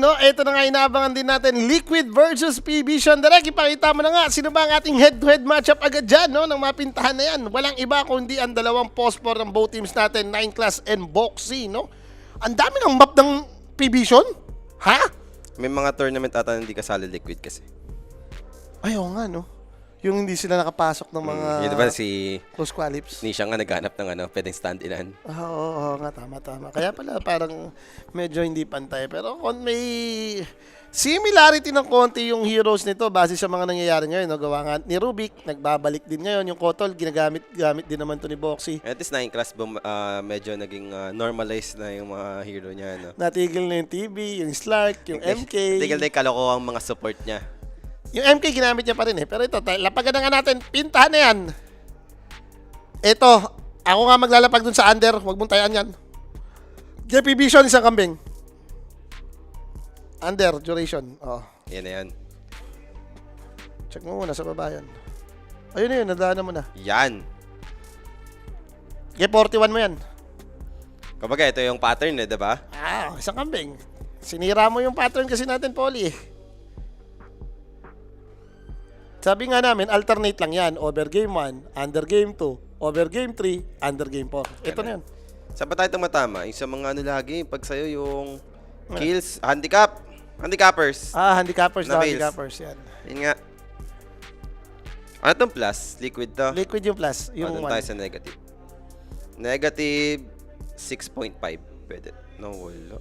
no? Ito na nga inaabangan din natin, Liquid versus P-Vision. Direk, ipakita mo na nga, sino ba ang ating head-to-head matchup agad dyan, no? Ng mapintahan na yan. Walang iba kundi ang dalawang post-for ng both teams natin, 9 Class and Boxy, no? Ang dami ng map ng P-Vision. Ha? May mga tournament ata hindi kasali Liquid kasi. Ayaw nga, no? Yung hindi sila nakapasok ng mga Yun diba si close qualips. Nisha nga naghanap ng pwedeng stand-inan. Oo nga, tama. Kaya pala parang medyo hindi pantay. Pero kung may similarity ng konti yung heroes nito base sa mga nangyayari ngayon. No? Gawa nga ni Rubik, nagbabalik din ngayon. Yung Kotol, gamit din naman to ni Boxy. At least 9 class, medyo naging normalized na yung mga hero niya. No? Natigil na yung TB, yung Slark, yung MK. Tigil na yung kalokohang mga support niya. Yung MK ginamit niya pa rin eh. Pero ito, lapagan na nga natin. Pintahan na yan. Ito, ako nga maglalapag dun sa under. Huwag mong tayaan yan. JP Vision, isang kambing. Under, duration. Oh. Yan na yan. Check mo muna sa baba yan. Ayun na yun, nadaanan mo na. Yan. G41 mo yan. Kapag ito yung pattern eh, diba? Isang kambing. Sinira mo yung pattern kasi natin, Polly. Sabi nga namin, alternate lang yan. Over game 1, under game 2, over game 3, under game 4. Ito na yan. Saan ba tayo tumatama? Yung sa mga lagi, pag sa'yo yung kills, handicappers. Handicappers Na daw, fails. handicappers yan. Yun nga. Ano itong plus? Liquid to? Liquid yung plus, yung Doon tayo sa negative. Negative 6.5. Pwede. No, wala.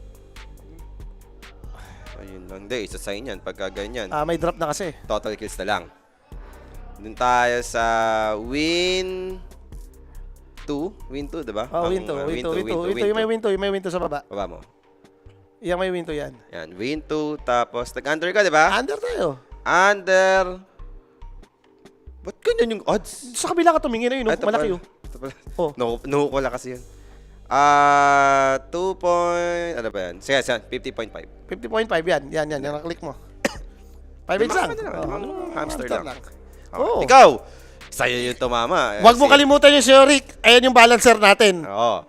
Ayun lang. Hindi, isa sign yan. Pagka ganyan. May drop na kasi. Total kills na lang. Doon tayo sa win 2. Win 2, diba? Win 2. Yung may win 2 sa baba. Baba mo. Yung may win 2 yan. Yan, win 2. Tapos, nag-under ka, diba? Under tayo. Under. Ba't ganyan yung odds? Sa kabila ka tumingin na yun, Ito malaki pala. yun. Ito pala. Oh. Nuhu ko lang kasi yun. 2 point, ano ba yan? Sige, 50.5. 50.5 yan. Yan, nakaklik mo. 5 inch lang. Hamster lang. Oh. Ikaw, sa'yo yung tumama. Huwag mo kalimutan yung Sir Rick. Ayan yung balancer natin. Oo.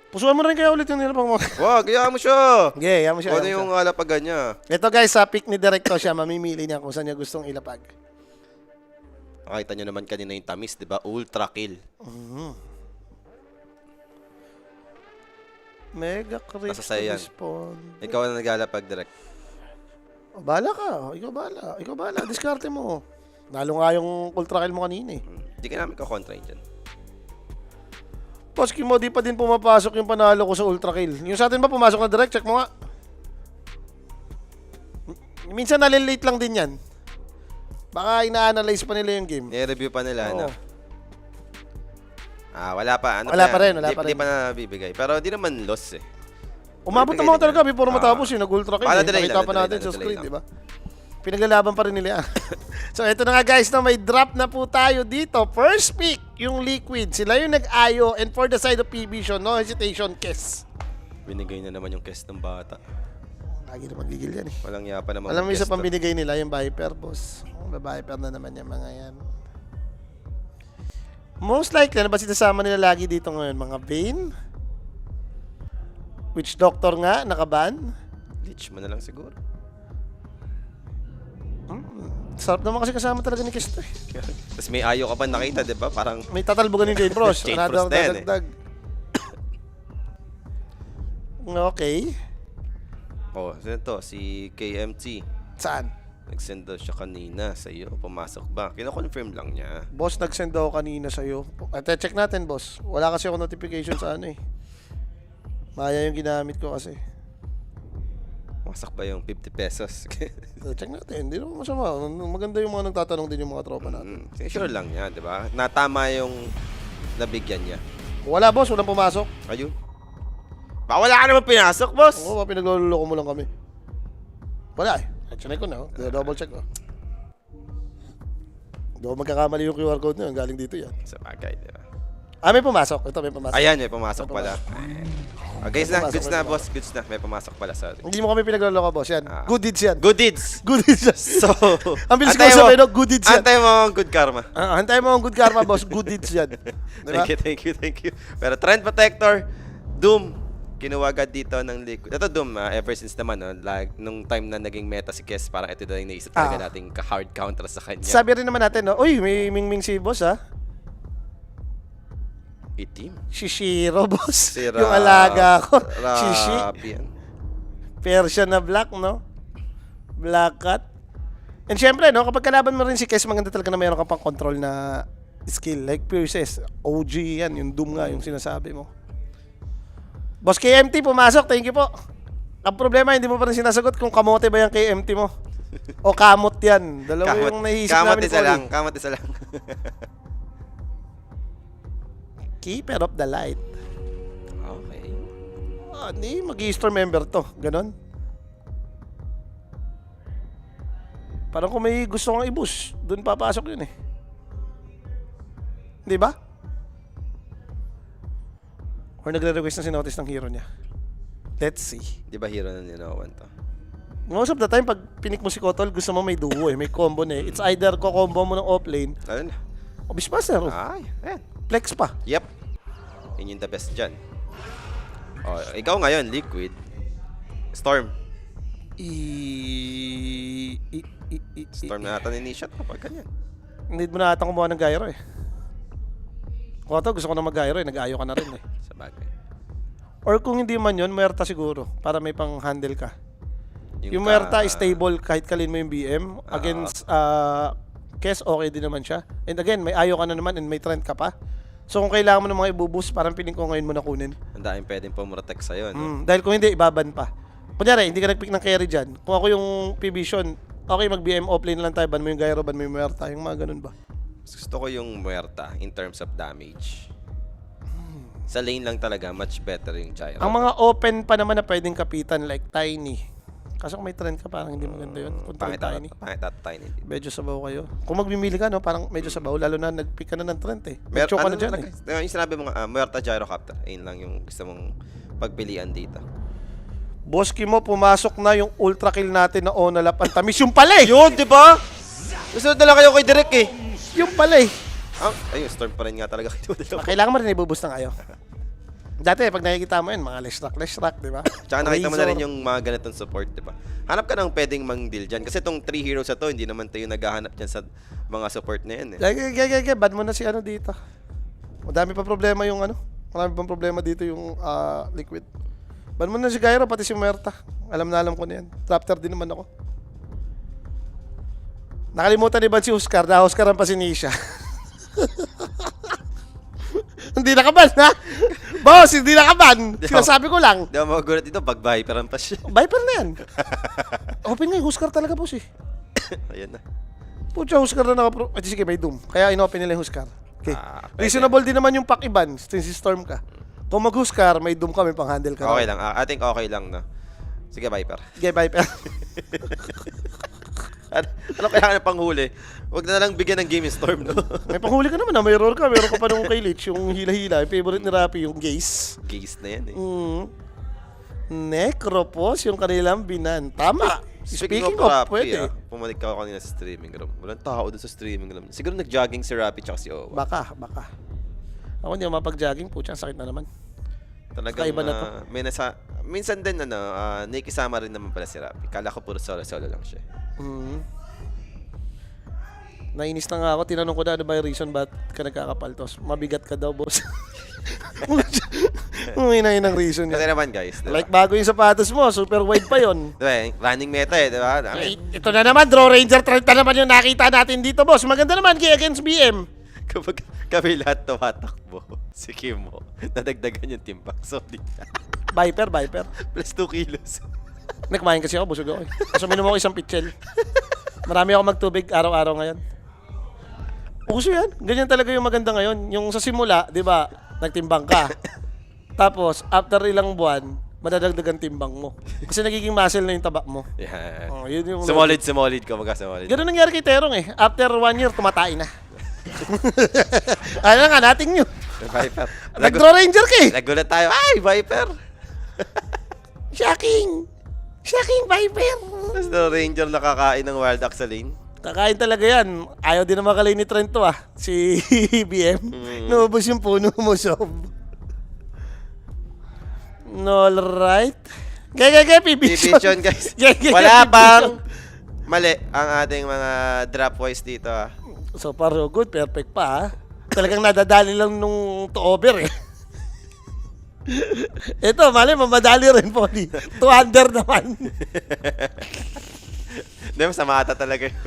Pusuan mo rin kaya ulit yung nilapag mo. Wag, gaya mo siya. Okay, mo siya. Ano yung alapagan niya? Ito guys, sa pick ni Directo siya, mamimili niya kung saan niya gustong ilapag. Nakita niyo naman kanina yung tamis, di ba? Ultra kill. Mega crit Nasa sa'yo yan. respawn. Ikaw na naglalapag direct. Bala ka. Ikaw bala. Diskarte mo. Nalo nga yung ultra kill mo kanina eh. Hindi ka namin kakontra yun dyan. Poski mo, di pa din pumapasok yung panalo ko sa ultra kill. Yung sa atin ba pumasok na direct? Check mo nga. Minsan nalilate lang din yan. Baka ina-analyze pa nila yung game. I-review pa nila, ano? Wala pa. Ano Wala pa rin. Hindi pa nabibigay. Pero di naman loss eh. Umabot naman talaga before matapos yung nag-ultra kill. Nakita pa natin sa screen, di ba? Pinaglalaban pa rin nila. So, ito na nga guys, no, may drop na po tayo dito. First pick, yung Liquid. Sila yung nag-ayo. And for the side of P-Vision, no hesitation, Kes. Binigay na naman yung cast ng bata. Lagi na magigil yan eh. Walang yapa naman. Alam mo isa pang binigay nila, yung Viper, boss. Viper na naman yung mga yan. Most likely, ano ba sinasama nila lagi dito ngayon? Mga Bane? Witch Doctor nga, nakaban? Glitch mo na lang siguro. Sarap naman kasi kasama talaga ni Kesto eh. Tapos may ayo ka pa nakita, di ba? Parang May tatalbugan ni Jane Bros. Jane Another Bros din, dadagdag. Okay. sino to? Si KMT. Saan? Nag-send daw siya kanina sa iyo. Pumasok ba? Kino-confirm lang niya. Boss, nag-send daw kanina sa'yo. At check natin, boss. Wala kasi ako notification sa ano eh. Maya yung ginamit ko kasi. Pumasok ba yung 50 pesos? So, check natin. Hindi naman masama. Maganda yung mga nagtatanong din yung mga tropa natin. Sure lang niya, di ba? Natama yung nabigyan niya. Wala, boss. Walang pumasok. Ayun. Baka wala ka naman pinasok, boss! Oo, pinagluloko mo lang kami. Wala eh. Check ko na. Double check ko. Hindi ako magkakamali yung QR code na yun. Galing dito yan. Sa bagay, di ba? May pumasok. Ito, may pumasok. Ayan, may pumasok pala. Okay, goods na, may boss. Goods na. May pumasok pala, sorry. Hindi mo kami pinagluloko, boss. Yan. Good deeds yan. Good deeds! Good deeds yan. So, Ang bilis ko sabihin, no? Good deeds yan. Antay mo ang good karma. Antay mo ang good karma, boss. Good deeds yan. Diba? Thank you. Pero Trend Protector, Doom, kinuha agad dito ng Liquid. Ito Doom, ever since naman, no, like, nung time na naging meta si Kes, parang ito na yung naisip talaga nating hard counter sa kanya. Sabi rin naman natin, no, uy, may mingming si boss, ha? Itim. Shishiro, boss. Si Yung alaga ko. Rapi yan. Persian na black, no? Black cat. And syempre, no, kapag kalaban mo rin si Kes, maganda talaga na mayroon ka pang control na skill. Like Pierces, OG yan, yung Doom nga, yung sinasabi mo. Boss KMT, pumasok. Thank you po. Ang problema, hindi mo pa rin sinasagot kung kamote ba yung KMT mo. O kamot yan. Dalawa yung naisip kamot namin. isa lang. Kamot isa lang. Keeper of the light. Okay. Hindi, mag-i-store member to. Ganon. Parang kung may gusto kang i-boost, dun papasok yun eh. Di ba? Or nagre-request na sinotis ng hero niya. Let's see. Di ba hero na ninowan to? Most of the time, pag pinik mo si Kotol, gusto mo may duo eh. May combo na eh. It's either ko-combo mo ng offlane Ano na? o Beastmaster. Ay, ayan. Flex pa. Yep. Yun yung the best dyan. Oh, ikaw ngayon, Liquid. Storm. Storm na natin ini-shot kapag ganyan. Need mo na atang kumuha ng gyro eh. Koto, gusto ko na mag-gyro eh. Nag-ayo ka na rin eh. Sa bagay. Or kung hindi man yun, Muerta siguro. Para may pang-handle ka. Yung Muerta is stable kahit kalin mo yung BM. Against Kes, okay din naman siya. And again, may ayo ka na naman and may trend ka pa. So kung kailangan mo ng mga ibuboost, parang piling ko ngayon mo na kunin. Ang daming pwedeng pumrotect sa'yo, no? Dahil kung hindi, ibaban pa. Kunyari, hindi ka nag-pick ng carry dyan. Kung ako yung P-Vision, okay, mag-BM offlane na lang tayo. Ban mo yung gyro, ban mo yung Muerta. Yung mga ganun ba? Gusto ko yung Muerta in terms of damage. Sa lane lang talaga, much better yung gyro. Ang mga open pa naman na pwedeng kapitan like Tiny. Kaso kung may trend ka, parang hindi maganda yun. Kung Pangit Tiny. Tiny. Medyo sabaw kayo. Kung magmimili ka, no, parang medyo sabaw. Lalo na nag-pick ka na ng trend eh. Medyo ka na dyan eh. Yung sinabi mo nga, Muerta Gyrocopter. Ayun lang yung gusto mong pagpilian dito. Boski mo, pumasok na yung ultra kill natin na Onalap. Ang tamis yung pala eh! Yun, di ba? Gusto na lang kayo kay Direk eh. Yung pala eh. Ayun, Storm pa rin nga talaga kayo. Kailangan mo rin ibuboost ng ayo. Dati, pag nakikita mo yun, mga less rock, di ba? Tsaka nakita mo na rin yung mga ganitong support, di ba? Hanap ka ng pwedeng mang-deal dyan. Kasi itong 3 heroes na to, hindi naman tayo naghahanap dyan sa mga support na yan eh. Ban mo na si ano dito. Madami pa problema yung ano. Marami pang problema dito yung Liquid. Ban mo na si Gyro, pati si Muerta. Alam ko na yan. Trapter din naman ako. Nakalimutan ni ba si Huskar? Na-Huskaran pa si Nisha. Hindi nakaban, ha? Boss, hindi nakaban. Sinasabi ko lang. Di ba magugulat dito, pag Viperan pa siya. Viper na yan. Open nga yung Huskar talaga, boss eh. Ayun na. Pucha, Huskar na nakapro... Ay, sige, may Doom. Kaya inopen nila yung Huskar. Okay. Reasonable din naman yung pack-iban since Storm ka. Kung mag-Huskar, may Doom ka, may pang-handle ka. Okay lang. I think okay lang, no? Sige, Viper. Sige, Viper. Ano kailangan ng panghuli? Huwag na lang bigyan ng game yung Storm, no? May panghuli ka naman, ha? May roar ka. Meron ka pa nung kay Lich, yung hila-hila. Yung favorite ni Rapi, yung Gaze. Gaze na yan, eh. Necropos, yung kanilang binan. Tama. Speaking of, Rappi, pwede. Pumanik ka kanina sa streaming room. Walang tao doon sa streaming room. Siguro nag-jogging si Rappi tsaka si Owa. Baka. Ako hindi ako mapag-jogging. Pucha, sakit na naman. Talagang Kakaiba na to. minsan din nakisama rin naman pala si Rappi. Kala ko puro solo lang siya. Nainis na nga ako. Tinanong ko na ano ba yung reason ba't ka nagkakapaltos. Mabigat ka daw, boss. Umuwi ng reason Kasi yan. naman guys, diba? Like bago yung sapatos mo, super wide pa yon. Diba, running meta eh, diba? Ito na naman, Draw Ranger trend na naman yung nakita natin dito, boss. Maganda naman kay against BM. Kapag kami lahat tumatakbo, si Kimo, nadagdagan yung timbang. So, Viper. plus 2 kilos. Nagkumain kasi ako, busog ako eh. Kasi minum ako isang pitchel. Marami ako magtubig araw-araw ngayon. Uso yan. Ganyan talaga yung maganda ngayon. Yung sa simula, di ba, nagtimbang ka. Tapos, after ilang buwan, madadagdagan timbang mo. Kasi nagiging muscle na yung tabak mo. Yeah. Oh, yun yung Sumolid ka, magka-sumolid. Ganun nangyari kay Terong eh. After 1 year, tumatay na. Ano nga, nating nyo. Viper. Nag-Draw Ranger ka eh. Nagulat tayo. Ay, Viper! Shocking Viper. Tapos the Ranger nakakain ng Wild Axe sa lane. Kakain talaga yan. Ayaw din na makalay ni Trent to ah. Si BM. Naubos yung puno mo, Sob. Alright. Gaya, P-Vision. P-Vision, guys. Gaya, Wala P-Vision. pang mali ang ating mga drop wise dito. So far, so good. Perfect pa, ha? Talagang nadadali lang nung to over, eh. Ito, mali, mamadali rin, Polly. 200 naman. Hindi, masama ata talaga yun.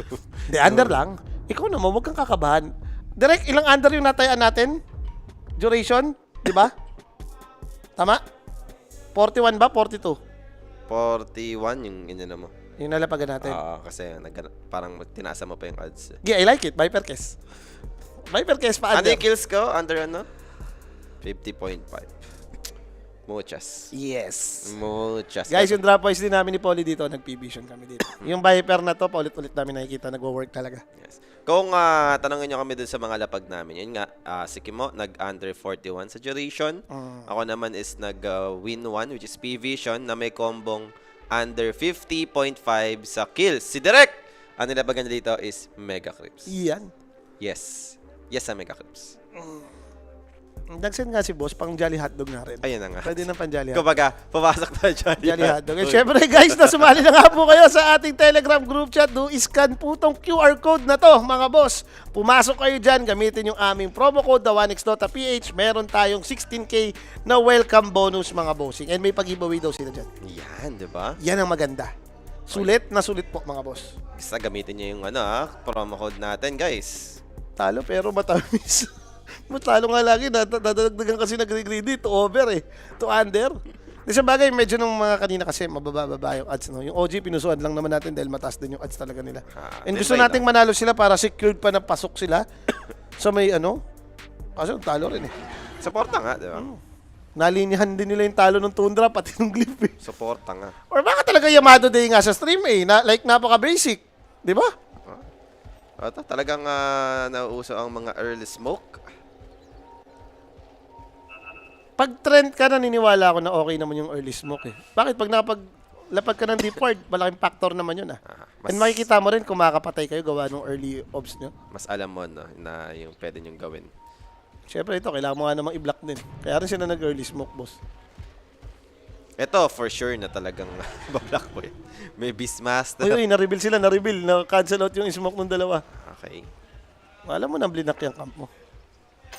Hindi, under lang. Ikaw naman, huwag kang kakabahan. Direct, ilang under yung natayaan natin? Duration? Di ba? Tama? 41 ba? 42? 41 yung inano mo. Yung nalapagan natin. Kasi parang tinaasa mo pa yung odds. Yeah, I like it. Viper Case. Viper Case pa Ano under. yung kills ko? Under ano? 50.5. Muchas. Yes. Muchas. Guys, yung drop wise din namin ni Polly dito, nag-P-Vision kami dito. Yung Viper na to, paulit-ulit namin nakikita, nagwo-work talaga. Yes. Kung tanongin nyo kami dun sa mga lapag namin, yun nga, si Kimo nag-under 41 sa duration. Ako naman is nag-win 1, which is P-Vision, na may kombong under 50.5 sa kills. Si Direk, ang nilabagan niya dito is Mega Crips. Iyan. Yes. Yes sa Mega Crips. Nag-send nga si boss, pang Jolly Hotdog na rin. Ayun na nga. Pwede ng pang Jolly Hotdog. Kumbaga, pumasok na Jolly Hotdog. At syempre guys, nasumali na nga po kayo sa ating Telegram group chat. Do scan po tong QR code na to, mga boss. Pumasok kayo dyan, gamitin yung aming promo code, the1x.ph. Meron tayong 16K na welcome bonus, mga bossing. And may pag-giveaway daw sila dyan. Yan, di ba? Yan ang maganda. Sulit na sulit po, mga boss. Basta gamitin niyo yung promo code natin, guys. Talo pero matamis. Matalo nga lagi, dadagdagan kasi nagre-greedy, to over eh. To under. Di sa bagay, medyo nung mga kanina kasi mababa yung odds. No? Yung OG, pinusuan lang naman natin dahil mataas din yung odds talaga nila. And gusto nating manalo sila para secured pa na pasok sila. So may kasi talo rin eh. Suporta nga, di ba? Nalinyahan din nila yung talo ng Tundra, pati ng Glyph eh. Suporta nga. Or baka talaga Yamado Day nga sa stream eh. Like napaka-basic. Di ba? Ito, talagang nauuso ang mga early smoke. Pag trend ka, naniniwala ako na okay naman yung early smoke eh. Bakit? Pag napaglapag ka ng deep ward, malaking factor naman yun ah. And makikita mo rin kung makakapatay kayo gawa ng early obs nyo. Mas alam mo na yung pwede nyong gawin. Siyempre ito, kailangan mo nga namang i-block din. Kaya rin sila nag-early smoke, boss. Ito, for sure na talagang bablock mo May Beastmaster. Uy, na-reveal sila, na-reveal. Na-cancel out yung smoke ng dalawa. Okay. Alam mo na, blinak yung camp mo.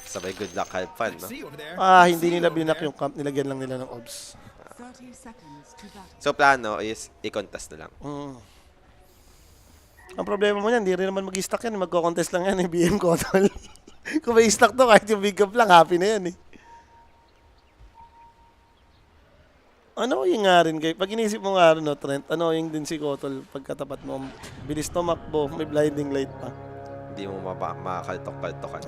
Sabay good luck, have fun, no? Hindi nila blinak yung camp. Nilagyan lang nila ng obs. 30 seconds to battle. So, plano is i-contest na lang. Ang problema mo yan, hindi rin naman mag-stock yan. Magko-contest lang yan, BM Kotol. Kung may stock to, kahit yung big up lang, happy na yan eh. Ano yung nga rin kayo? Pag inisip mo nga rin, Trent, ano yung din si Kotol pagkatapat mo? Bilis tumakbo, may blinding light pa. Hindi mo makakaltok-kaltokan.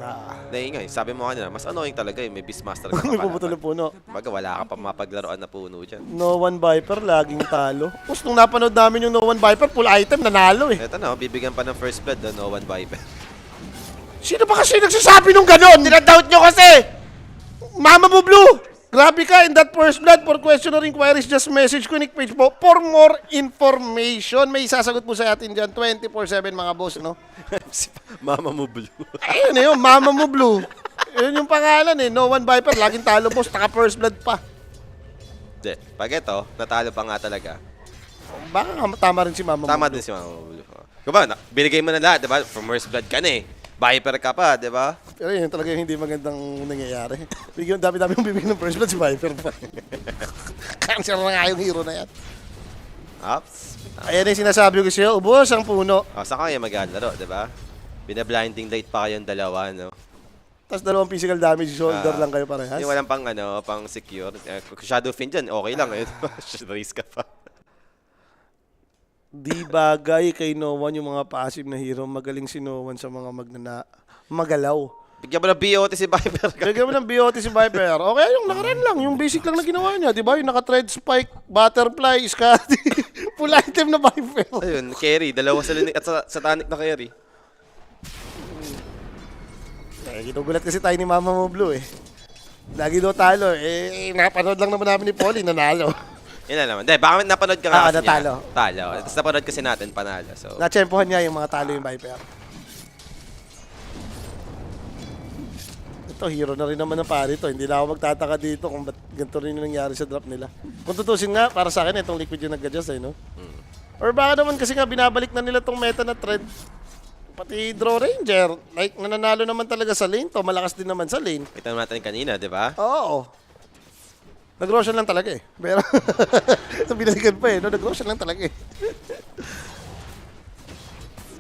Naingay, sabi mo kanina, mas annoying talaga may Beastmaster ka May puputol yung puno. Baga, wala ka pa mapaglaruan na puno dyan. No One Viper, laging talo. Tapos nung napanood namin yung No One Viper, full item, nanalo eh. Eto na, bibigyan pa ng first blood, no one Viper. Sino ba kasi nagsasabi nung ganon? Dinadoubt nyo kasi! Mama mo Blue! Grabe ka, in that first blood, for question or inquiries, just message ko Nick Page po for more information. May isasagot po sa atin dyan, 24/7 mga boss, no? Mama mo blue. Ayun eh, Mama mo Blue. Yun yung pangalan eh, No One Viper, laging talo boss, taka first blood pa. Hindi, pag ito, natalo pa nga talaga. Baka nga tama rin si Mama Tama mo din Blue. si Mama mo blue. Diba, binigay mo na lahat, diba? From first blood ka na eh. Viper ka pa, diba? Pero yun talaga yung hindi magandang nangyayari. Bigyan dami-dami yung bibigyan ng first blood si Viper pa. Cancer na nga yung hero na yan. Ups. Ayan yung sinasabi ko sa'yo, ubos ang puno. Saan kayo maglalaro, diba? Bina-blinding light pa kayong dalawa, no? Tapos dalawang physical damage shoulder lang kayo parehas. Yung walang pang secure. Shadow Fin dyan, okay lang. Raise ka pa. Di bagay kay No One yung mga passive na hero. Magaling si No One sa mga magalaw. Bigyan mo ng BOT si Viper. Bigyan mo ng BOT si Viper. Okay, yung nakaraan lang. Yung basic lang na ginawa niya. Di ba? Yung naka-thread spike, butterfly, Scotty. Full item na Viper. Ayun, carry. Dalawa sa linik at sa tanic na carry. Ginugulat kasi tayo ni Mama mo Blue eh. Lagi daw talo. Napanood lang naman namin ni Polly, nanalo. Yun na naman. Baka napanood ka nga kasi natalo. niya. Talo. Tapos napanood kasi natin, panalo. So, Natsempohan niya yung mga talo yung Viper. Ito to, hero na rin naman ng pari to. Hindi na ako magtataka dito kung ba't ganito rin yung nangyari sa drop nila. Kung tutusin nga, para sa akin, itong Liquid yung nag-adjust no? Or baka naman kasi nga binabalik na nila tong meta na trend. Pati Draw Ranger, like nananalo naman talaga sa lane to, malakas din naman sa lane. Kita naman natin kanina, di ba? Oo. Nag-Roshan lang talaga eh. Pero, binalikan pa eh, no? Nag-Roshan lang talaga eh.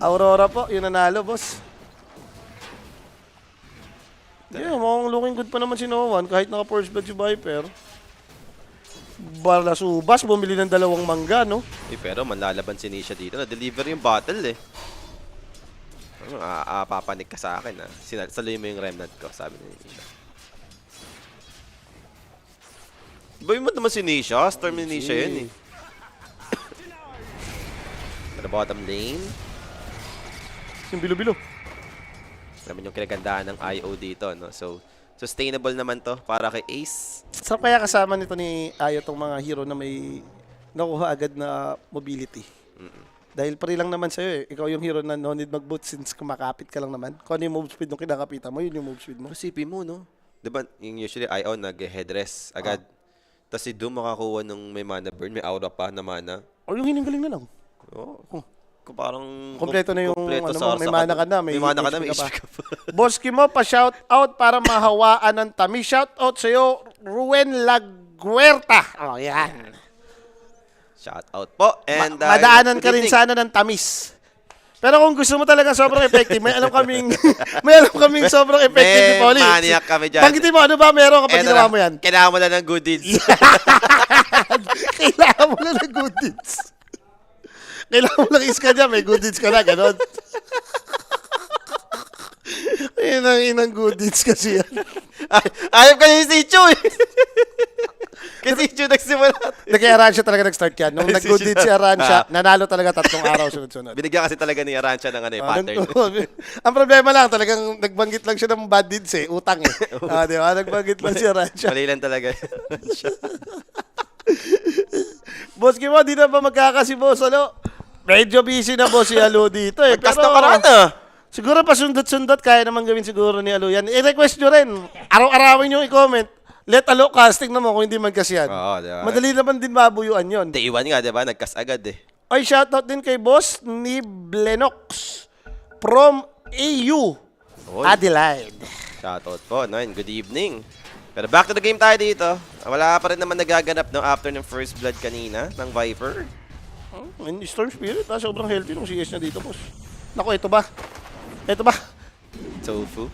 Aurora po, yung nanalo, boss. Yeah, mukhang looking good pa naman si Noan kahit naka-first blood si Viper. Balasubas, bumili ng 2 mangga, no? Pero manlalaban si Nisha dito. Na-deliver yung battle eh. Papanik ka sa akin Saloy mo yung remnant ko, sabi ni Nisha. Iba yung naman si Nisha. Storm ni Nisha yun eh. Sa bottom lane. Yung bilo-bilo. Naman yung kinagandahan ng IO dito, no? So, sustainable naman to para kay Ace. Sarap kaya kasama nito ni Ayo tong mga hero na may nakuha agad na mobility. Dahil pre lang naman sa'yo eh. Ikaw yung hero na no need mag-boot since kumakapit ka lang naman. Kung ano yung move speed nung kinakapitan mo, yun yung move speed mo. Isipin mo, no? Diba, yung usually IO nag-headrest agad. Tapos si Doom makakuha nung may mana burn, may aura pa na mana. O yung hininggaling na lang. Oo. Kung parang Kompleto na yung kompleto ano sa mo, may mana ka na, may mana ka na, HP may ka pa. HP ka pa. Boski mo, pa-shout out para mahawaan ng tamis. Shout out sa'yo, Ruen Laguerta. Oh, yan. Shout out po. And Madaanan good ka rin evening. sana ng tamis. Pero kung gusto mo talaga sobrang effective, may alam kaming sobrang effective ni May Polly. maniac kami dyan. Banggitin mo, ano ba meron kapag Eto ginawa na, mo yan? Kailangan mo lang ng good deeds. Kailangan mo lang ng good deeds. Kailangan mo lang iska dyan, may good deeds ka na, gano'n. Ayun ang inang good deeds kasi yan. Ayaw kayo si Chu eh. Kasi si Chu nagsimula. Nag-Aransha talaga nag-start yan. Nung nag-good deeds si Aransha, nanalo talaga 3 araw sunod-sunod. Binigyan kasi talaga ni Aransha ng pattern. Ang problema lang, talagang nagbanggit lang siya ng bad deeds eh. Utang eh. Di ba? Nagbanggit lang si Aransha. Mali lang talaga. Boss Kimo, di na ba magkakasi boss? Ano? Medyo busy na boss si Alo dito eh. Nagkas na karana. Siguro pa sundot-sundot, kaya naman gawin siguro ni Alo yan. I-request nyo rin. Araw-arawin nyo i-comment. Let Alo casting naman kung hindi man kasi yan. Oo, di ba? Madali naman din mabuyuan yon. Day 1 nga, di ba? Nagkas agad eh. Ay, shoutout din kay boss ni Blenox from AU Oy. Adelaide. Shoutout po. Good evening. Pero back to the game tayo dito. Wala pa rin naman nagaganap no, after ng first blood kanina ng Viper. Storm Spirit, sobrang healthy nung CS niya dito, boss. Naku, ito ba? Ito ba? Tofu.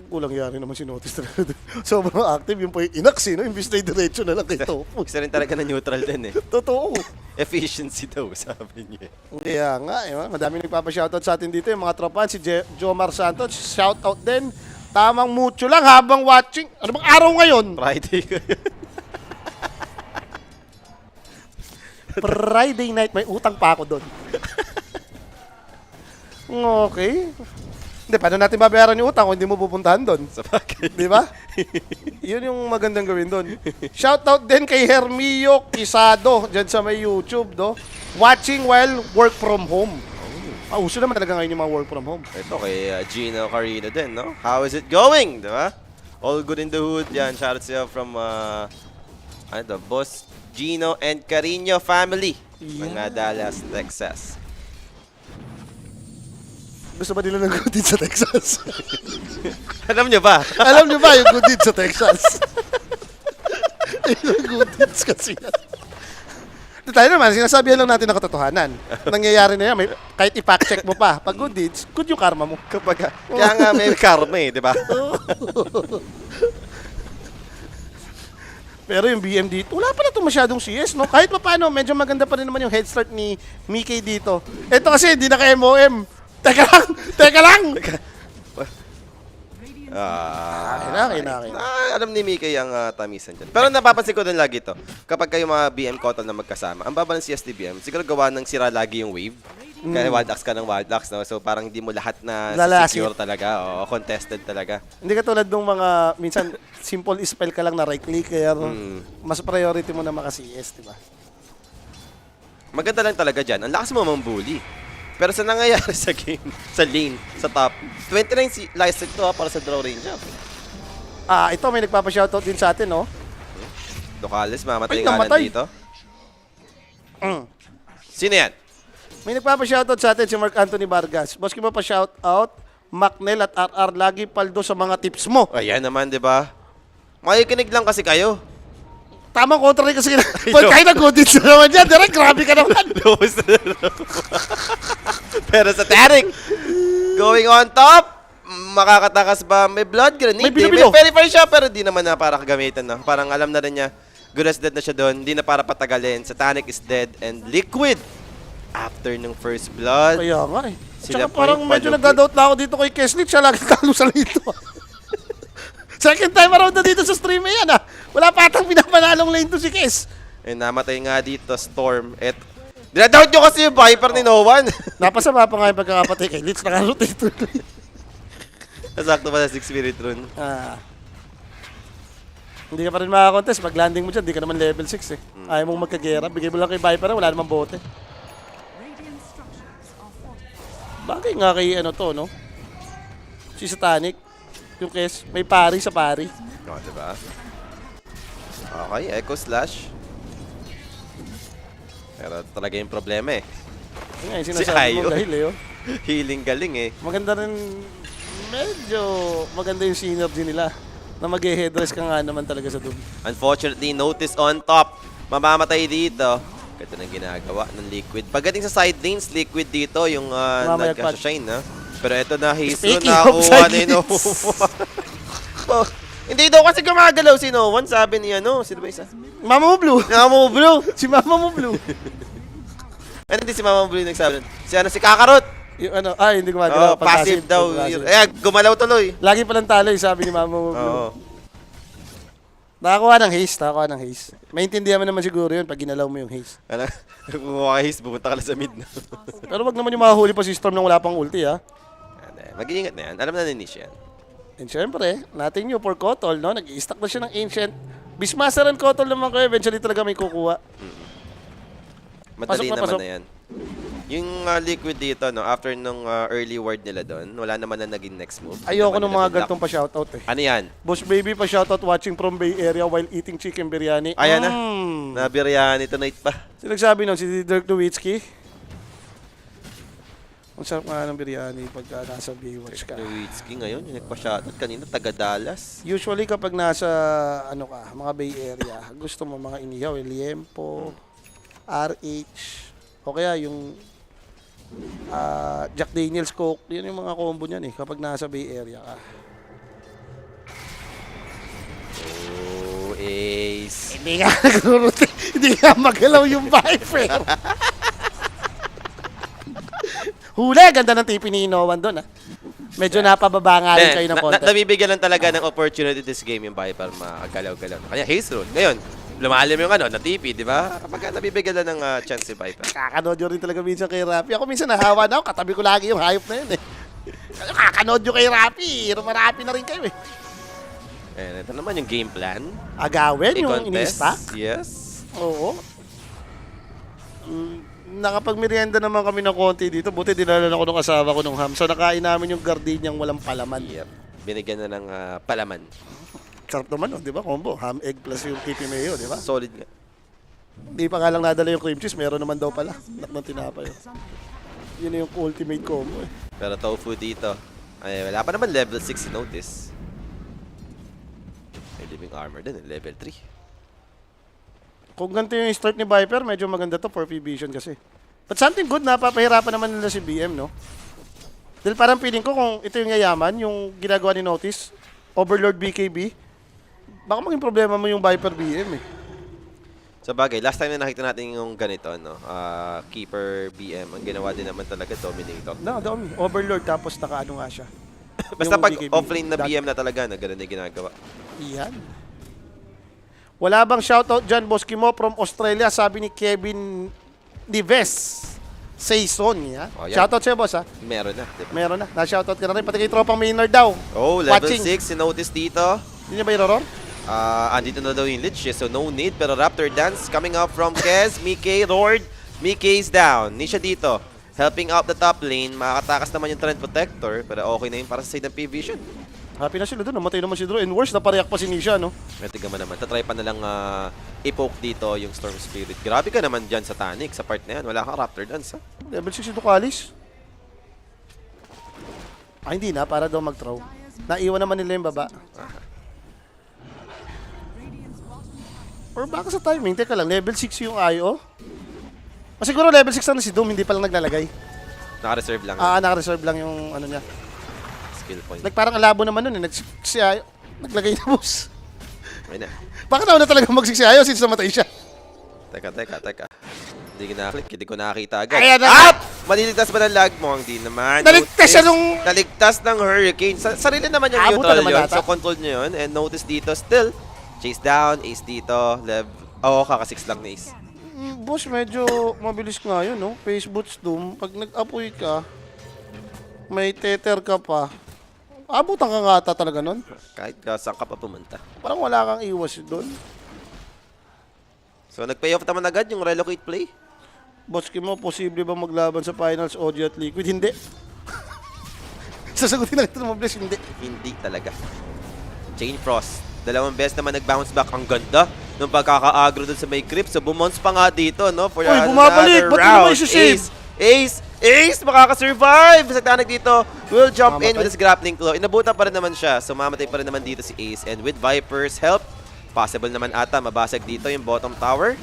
Kulang yari naman si Notice talaga. Sobrang active yung po yung inaksi, no? Imbis na diretso na lang kay Tofu. Gusto rin talaga na neutral din eh. Totoo. Efficiency daw, sabi niya. Kaya nga, madami nagpapa-shoutout sa atin dito. Yung mga tropan, si Jomar Santos, shoutout din. Tamang mucho lang habang watching. Ano bang araw ngayon? Friday. Friday night, may utang pa ako doon. Okay. Hindi, paano natin babayaran yung utang kung hindi mo pupuntahan doon? Sa bagay. Di ba? Yun yung magandang gawin doon. Shoutout din kay Hermio Quisado dyan sa may YouTube, do. Watching while work from home. Uso naman talaga ngayon yung mga work from home. Ito kay Gino Carino din, no? How is it going? Di ba? All good in the hood. Yan, shoutout siya from, Boss Gino and Carino family. Mga Dallas, Texas. Gusto ba nila ng good deeds sa Texas? Alam nyo ba? Alam niyo ba yung good deeds sa Texas? Yung good deeds kasi yan. Tayo naman, sinasabihan lang natin ang katotohanan. Nangyayari na yan, kahit i-fact check mo pa. Pag good deeds, good yung karma mo. Kaya nga may karma eh, di ba? Pero yung BM dito, wala pa na ito masyadong CS, no? Kahit pa paano, medyo maganda pa rin naman yung head start ni Mickey dito. Ito kasi, hindi na ka MOM. Teka lang! Alam ni Mickey ang tamisan dyan. Pero napapansin ko din lagi to. Kapag kayo mga BM Kotal na magkasama, ang baba ng CSTBM, siguro gawa ng sira lagi yung wave. Kaya Wildlocks ka ng Wildlocks, no? So parang hindi mo lahat na secure talaga. O contested talaga. Hindi katulad ng mga, minsan, simple spell ka lang na right-clicker. Mas priority mo na maka-CS, di ba? Maganda lang talaga dyan. Ang lakas mo mambully. Pero sa nangyayari sa game, sa lane, sa top, 29 si Lysec to para sa draw range up. Ito may nagpapa-shoutout din sa atin, no? Locales, mamatay Ay, nga lang namatay. dito. Mm. Sino yan? May nagpapa-shoutout sa atin si Mark Anthony Vargas. Boss, mo pa shoutout, Macnel at RR, lagi paldo sa mga tips mo. Ayan naman, di ba? Makikinig lang kasi kayo. Tamang kontra rin kasi Paul, kahit nag-audits na naman dyan. Direk, grabe ka naman. Lubos na lang. Pero sa Tarik, going on top, makakatakas ba? May blood grenade. May May bilo-bilo. verify siya, pero di naman na para kagamitan na. Parang alam na rin niya, good as dead na siya doon. Di na para patagalin. Satanic is dead and Liquid. After ng first blood, Kaya nga eh. Sila Tsaka po parang yung medyo palugi. nagdadoubt na ako dito kay Keslit. Siya lagi talo sa lito. Second time around na dito sa stream eh yan Wala pa atang pinapanalong lane to si Kes. eh, namatay nga dito, Storm. Dinadoubt nyo kasi yung Viper ni No One. Napasama pa nga yung pagkakapatay kay Litz. Nakarotate tuloy. Nasakto pa sa 6 Spirit Rune. Hindi ka pa rin makakontest. Pag landing mo dyan, di ka naman level 6 eh. Ayaw mong magkagera. Bigay mo lang kay Viper, wala namang bote. Radiant structures are fortified. Bagay nga kay ano to, no? Si Satanic. Yung Kes, may pari sa pari. O, diba? Okay, Echo Slash. Pero talaga yung problema eh. Yun nga yung Si sinasabi mo Ayo. dahil eh. Healing galing eh. Maganda rin, medyo maganda yung synergy nila. Na mag-headrest ka nga naman talaga sa dub. Unfortunately, Notice on top. Mamamatay dito. Ganda ng ginagawa ng Liquid. Pagdating sa side lanes, Liquid dito yung Mamayagpag. nag-shine ha. Pero ito na, Hazel Speaking na of kuha side ni No lanes. Oh, hindi daw kasi gumagalaw si No One, sabi ni ano. Sino ba isa? Mama mo blue! Mama mo, bro! Si Mama mo blue! Ano hindi si Mama mo blue yung nagsabi nun? Si Kakarot! Yung ano, hindi gumagalaw. Oh, passive daw. Passive. Gumalaw tuloy. Lagi palang talo yung sabi ni Mama mo blue. Oo. Nakakuha ng haste. Maintindihan mo naman siguro yun pag ginalaw mo yung haste. Ano? Kung makahis, pumunta ka lang sa mid na. Pero wag naman yung mahuli pa si Storm nang wala pang ulti Mag-iingat na yan. Alam na ni Nish yan. And syempre, nothing new for Kotol, no? Nag-i-stack na siya ng Ancient. Beastmaster and Kotol naman kayo, eventually talaga may kukuha. Madali Pasok na, naman pasok. na yan. Yung Liquid dito, no, after nung early ward nila doon, wala naman na naging next move. Ayoko Hindi ng naman mga nila gantong pa-shoutout eh. Ano yan? Boss Baby pa-shoutout watching from Bay Area while eating chicken biryani. Ayan na. Nabiryani tonight pa. Sino nagsabi nun? Si Dirk Nowitzki? Ang sarap nga ng biryani pagka nasa Baywatch ka. Nowitzki ngayon, yung nagpa-shoutout kanina, taga Dallas. Usually kapag nasa mga Bay Area, gusto mo mga inihaw, liempo, RH, o kaya yung Jack Daniels Coke, yun yung mga combo niyan kapag nasa Bay Area ka. Oh, Ace. Hindi nga nagro-rotate, hindi nga magalaw yung Viper. Huli, ganda ng tipi ni Inowan doon Medyo napababa nga rin kayo ng konti. Nabibigyan lang talaga ng opportunity this game yung Viper makagalaw-galaw. Kanya Haze Rune. Ngayon, lumalim yung na TP, di ba? Kapag nabibigyan lang ng chance si Viper. Kakanodyo rin talaga minsan kay Rapi. Ako minsan nahawa na ako, katabi ko lagi yung hype na yun Kakanodyo kay Rapi, Rapi na rin kayo And ito naman yung game plan. Agawin yung I-contest. ini-stack? Yes. Oo. Nakapagmerienda naman kami ng konti dito. Buti dinala ko ng asawa ko ng ham. So nakain namin yung gardeniang walang palaman. Yep. Binigyan na ng palaman. Sarap naman, di ba? Combo. Ham, egg plus yung pipi mayo, di ba? Solid nga. Hindi pa nga lang nadala yung cream cheese. Meron naman daw pala. Nak ng tinapay. Yun yung ultimate combo Pero tofu dito. Ay, wala pa naman level 6 si Notice. May living armor din, level 3. Kung ganito yung start ni Viper, medyo maganda to for Vision kasi. But something good, napapahirapan naman nila si BM, no? Dahil parang feeling ko kung ito yung yayaman, yung ginagawa ni Notice, Overlord BKB, baka maging problema mo yung Viper BM Sa bagay, last time na nakita natin yung ganito, no? Keeper BM, ang ginawa din naman talaga Dominator. No, dami. Overlord tapos nakaano nga siya. Basta Yung pag BKB, offlane na that- BM na talaga, na ganun yung ginagawa. Yan. Wala bang shoutout dyan, Boss Kimo from Australia, sabi ni Kevin Nives. Saison, yeah? Oh, yan. Shoutout sa'yo, boss, ha? Meron na, di ba? Meron na. Na-shoutout ka na rin. Pati kay Tropang Maynard daw. Oh, level Watching. 6, si Notice dito. Hindi niya ba iroron? Andito na daw yung Lich, so no need. Pero Raptor Dance coming up from Kez, Mickey, Lord. Mickey's down. Nisha dito. helping out the top lane. Makakatakas naman yung Trend Protector, pero okay na yun para sa side ng P-Vision. Happy na sila doon. Namatay naman si Drew. And worse, napareak pa si Nisha, no? Pero tignan mo naman, tatry pa na lang i-poke dito yung Storm Spirit. Grabe ka naman dyan sa Tanic, sa part na yan. Wala kang Raptor Dance, ha? Level 6 si Ducalis. Ah, hindi na. Para daw mag-throw. Naiwan naman nila yung baba. Or baka sa timing. Teka lang, level 6 yung IO. O siguro level 6 na si Doom, hindi pa lang naglalagay. Naka-reserve lang. Naka-reserve lang yung ano niya. Skill point. Like parang alabo naman nun eh. Si IO, naglagay na boss. Okay na. Baka nauna talaga mag-6 si IO since namatay siya. Teka. Hindi ko na-click, hindi ko nakakita agad. Ayan na. At! Maliligtas ba ng lag mo? Hindi naman. Naligtas siya Notice, nung... Naligtas ng Hurricane. Sarili naman yung Abot neutral na naman yun. ata. So control nyo yun. And notice dito still. Chase down, ace dito. Kaka-6 lang na ace. Boss, medyo mabilis nga yun, no? Face boots Doom. Pag nag-apoy ka, may tether ka pa. Abutan ka nga ata talaga nun. Kahit saan ka pa pumunta. Parang wala kang iwas doon. So nag-pay off naman agad yung relocate play. Boss Kimo, posible ba maglaban sa finals, OG at Liquid? Hindi. Sasagutin na kita ng mabilis, hindi. Hindi talaga. Chain Frost. Dalawang beses naman nag-bounce back. Ang ganda nung pagkaka-agro dun sa may creep. So bumonce pa nga dito, no? For Uy, bumabalik! Ba't mo naman isi-save? Ace! Makaka-survive! Sa Tanic dito, will jump in Mamatay. with his grappling claw. Inabutan pa rin naman siya. So mamatay pa rin naman dito si Ace. And with Viper's help, possible naman ata mabasag dito yung bottom tower.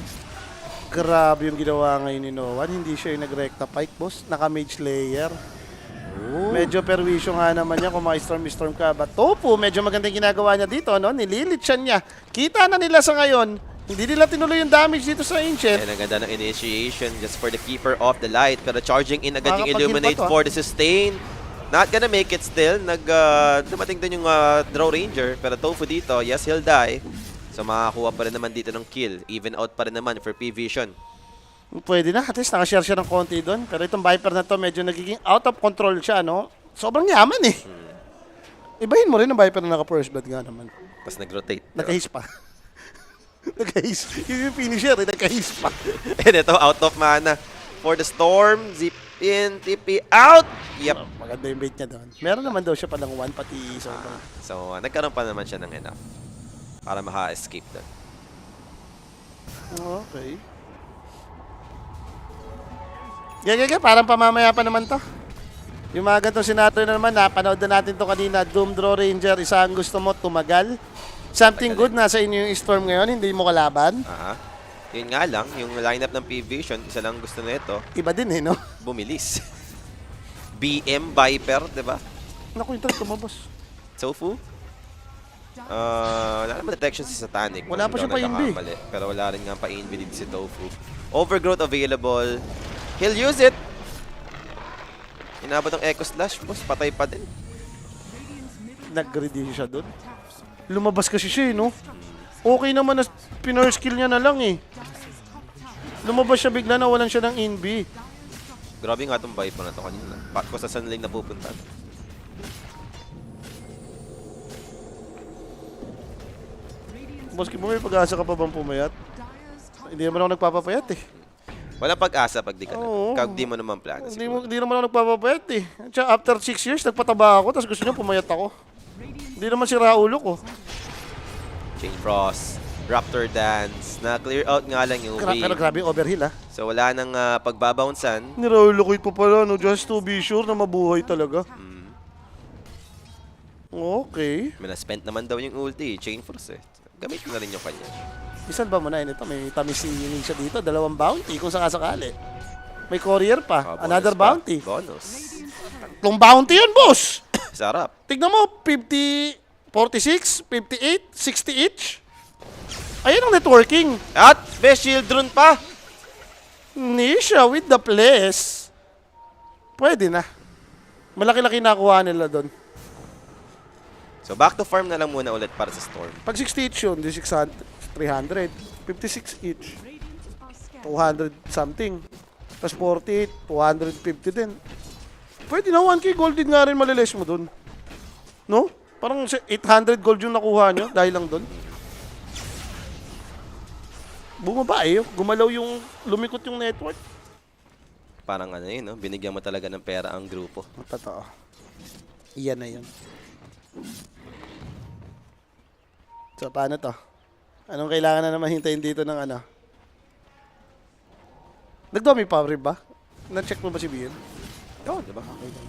Grabe yung ginawa ngayon ni Noan. Hindi siya yung nag-recta pike, boss. Naka-mage layer. Medyo perwisyo nga naman niya kung ma-storm ka. But Tofu, medyo magandang ginagawa niya dito, no? Nililit siya niya. Kita na nila sa ngayon. Hindi nila tinuloy yung damage dito sa Ancient. And ang ganda ng initiation just for the Keeper of the Light. Pero charging in agad yung Makakapag-heal Illuminate pa to, for the sustain. Not gonna make it still. Dumating din yung Draw Ranger. Pero Tofu dito, yes, he'll die. So makakuha pa rin naman dito ng kill. Even out pa rin naman for P-Vision. Pwede na. At least nakashare siya ng konti doon. Pero itong Viper na to, medyo nagiging out of control siya, no? Sobrang yaman eh. Ibahin mo rin ang Viper na naka-first blood nga naman. Tapos nag-rotate. Nagkahis pa. Nagkahis. Yung finisher eh, nagkahis pa. And ito, out of mana for the Storm. Zip in, TP out. Yep. Maganda yung bait niya doon. Meron naman daw siya palang one, pati sobrang. So nagkaroon pa naman siya ng enough para maka-escape doon. Okay. Gaya, parang pamamaya pa naman to. Yung mga ganitong scenario na naman, napanood na natin to kanina. Doom Draw Ranger, isa ang gusto mo, tumagal. Something good nasa inyo yung Storm ngayon, hindi mo kalaban. Aha. Yun nga lang, yung lineup ng P-Vision, isa lang gusto na ito, Iba din eh, no? bumilis. BM Viper, di ba? Naku, yung talaga tumabos. Tofu? Wala naman detection si Satanic. Wala pa siya pa-invi. Pero wala rin nga pa-invi dito si Tofu. Overgrowth available. He'll use it. Inabot ang Echo Slash, boss. Patay pa din. Nag-ready siya doon. Lumabas kasi siya eh, no? Okay naman na pinor skill niya na lang eh. Lumabas siya bigla na walan siya ng invi. Grabe nga itong Viper na to kanina. Kung sa saan lane napupunta. Boss, mo may pag-asa ka pa bang pumayat? Hindi naman ako nagpapapayat eh. Walang pag-asa pag di ka Oo. na. Kag di mo naman plano. Hindi naman ako nagpapapayat eh. Tsaka after 6 years, nagpataba ako, tapos gusto niya pumayat ako. Hindi naman si Raulo ko. Chain Frost. Raptor Dance. Na-clear out nga lang yung Pero wave. grabe yung overheal ah. So wala nang pagbabouncean. Ni Raulo ko ito pala, no? Just to be sure na mabuhay talaga. Okay. May na-spent naman daw yung ulti. Chain Frost eh. Gamit na rin yung kanya. Isan ba mo na ito? May tamis si siya dito. 2 bounty kung sakasakali. May courier pa. Bonus Another pa. bounty. Bonus. 3 bounty yun, boss! Sarap. Tignan mo, 50, 46, 58, 60 each. Ayun ang networking. At may shield rune pa. Nisha with the place. Pwede na. Malaki-laki nakuha nila doon. So back to farm na lang muna ulit para sa Storm. Pag 60 each yun, di 600, 300. 56 each. 200 something. Tapos 48, 250 din. Pwede na 1k gold din nga rin maliles mo doon. No? Parang 800 gold yung nakuha nyo dahil lang doon. Bumaba eh. Gumalaw yung, lumikot yung network. Parang ano yun, no? Binigyan mo talaga ng pera ang grupo. Totoo. Iyan na yun. So, paano to? Anong kailangan na naman hintayin dito ng ano? Nag-dummy power ba? Na-check mo ba si Bill? Oo, di ba? Okay lang.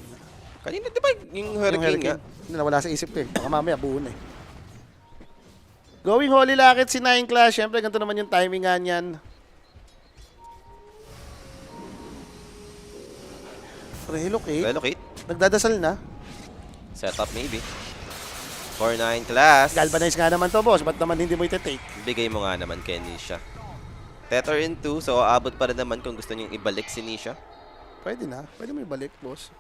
Kanina, di ba yung Hurricane nga? Hindi nawala sa isip ko eh. Baka mamaya buo na eh. Going Holy Locket si 9 Class. Siyempre, ganito naman yung timing nga niyan. Relocate. Relocate. Nagdadasal na. Setup maybe. 4-9 class. Galvanize nga naman to, boss. Ba't naman hindi mo iti-take? Bigay mo nga naman kay Nisha. Tether in 2, so aabot pa rin naman kung gusto niyong ibalik si Nisha. Pwede na. Pwede mo ibalik, boss.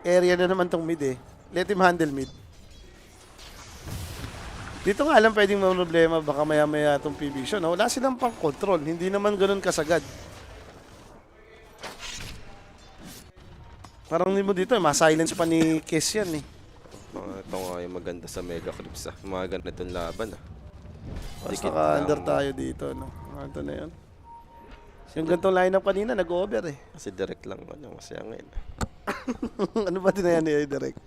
Area na naman tong mid eh. Let him handle mid. Dito nga alam pwedeng may problema. Baka maya-maya itong PB no? Wala silang pang control. Hindi naman ganun kasagad. Parang hindi mo dito, ma-silence pa ni Kiss yan eh. Ito nga yung maganda sa Mega Crips mga ganitong laban Basta ka-under tayo dito, no? Ito na yun. Yung gantong lineup kanina, nag-over eh. Kasi direct lang, masaya ngayon. Ano ba din na yan eh, direct?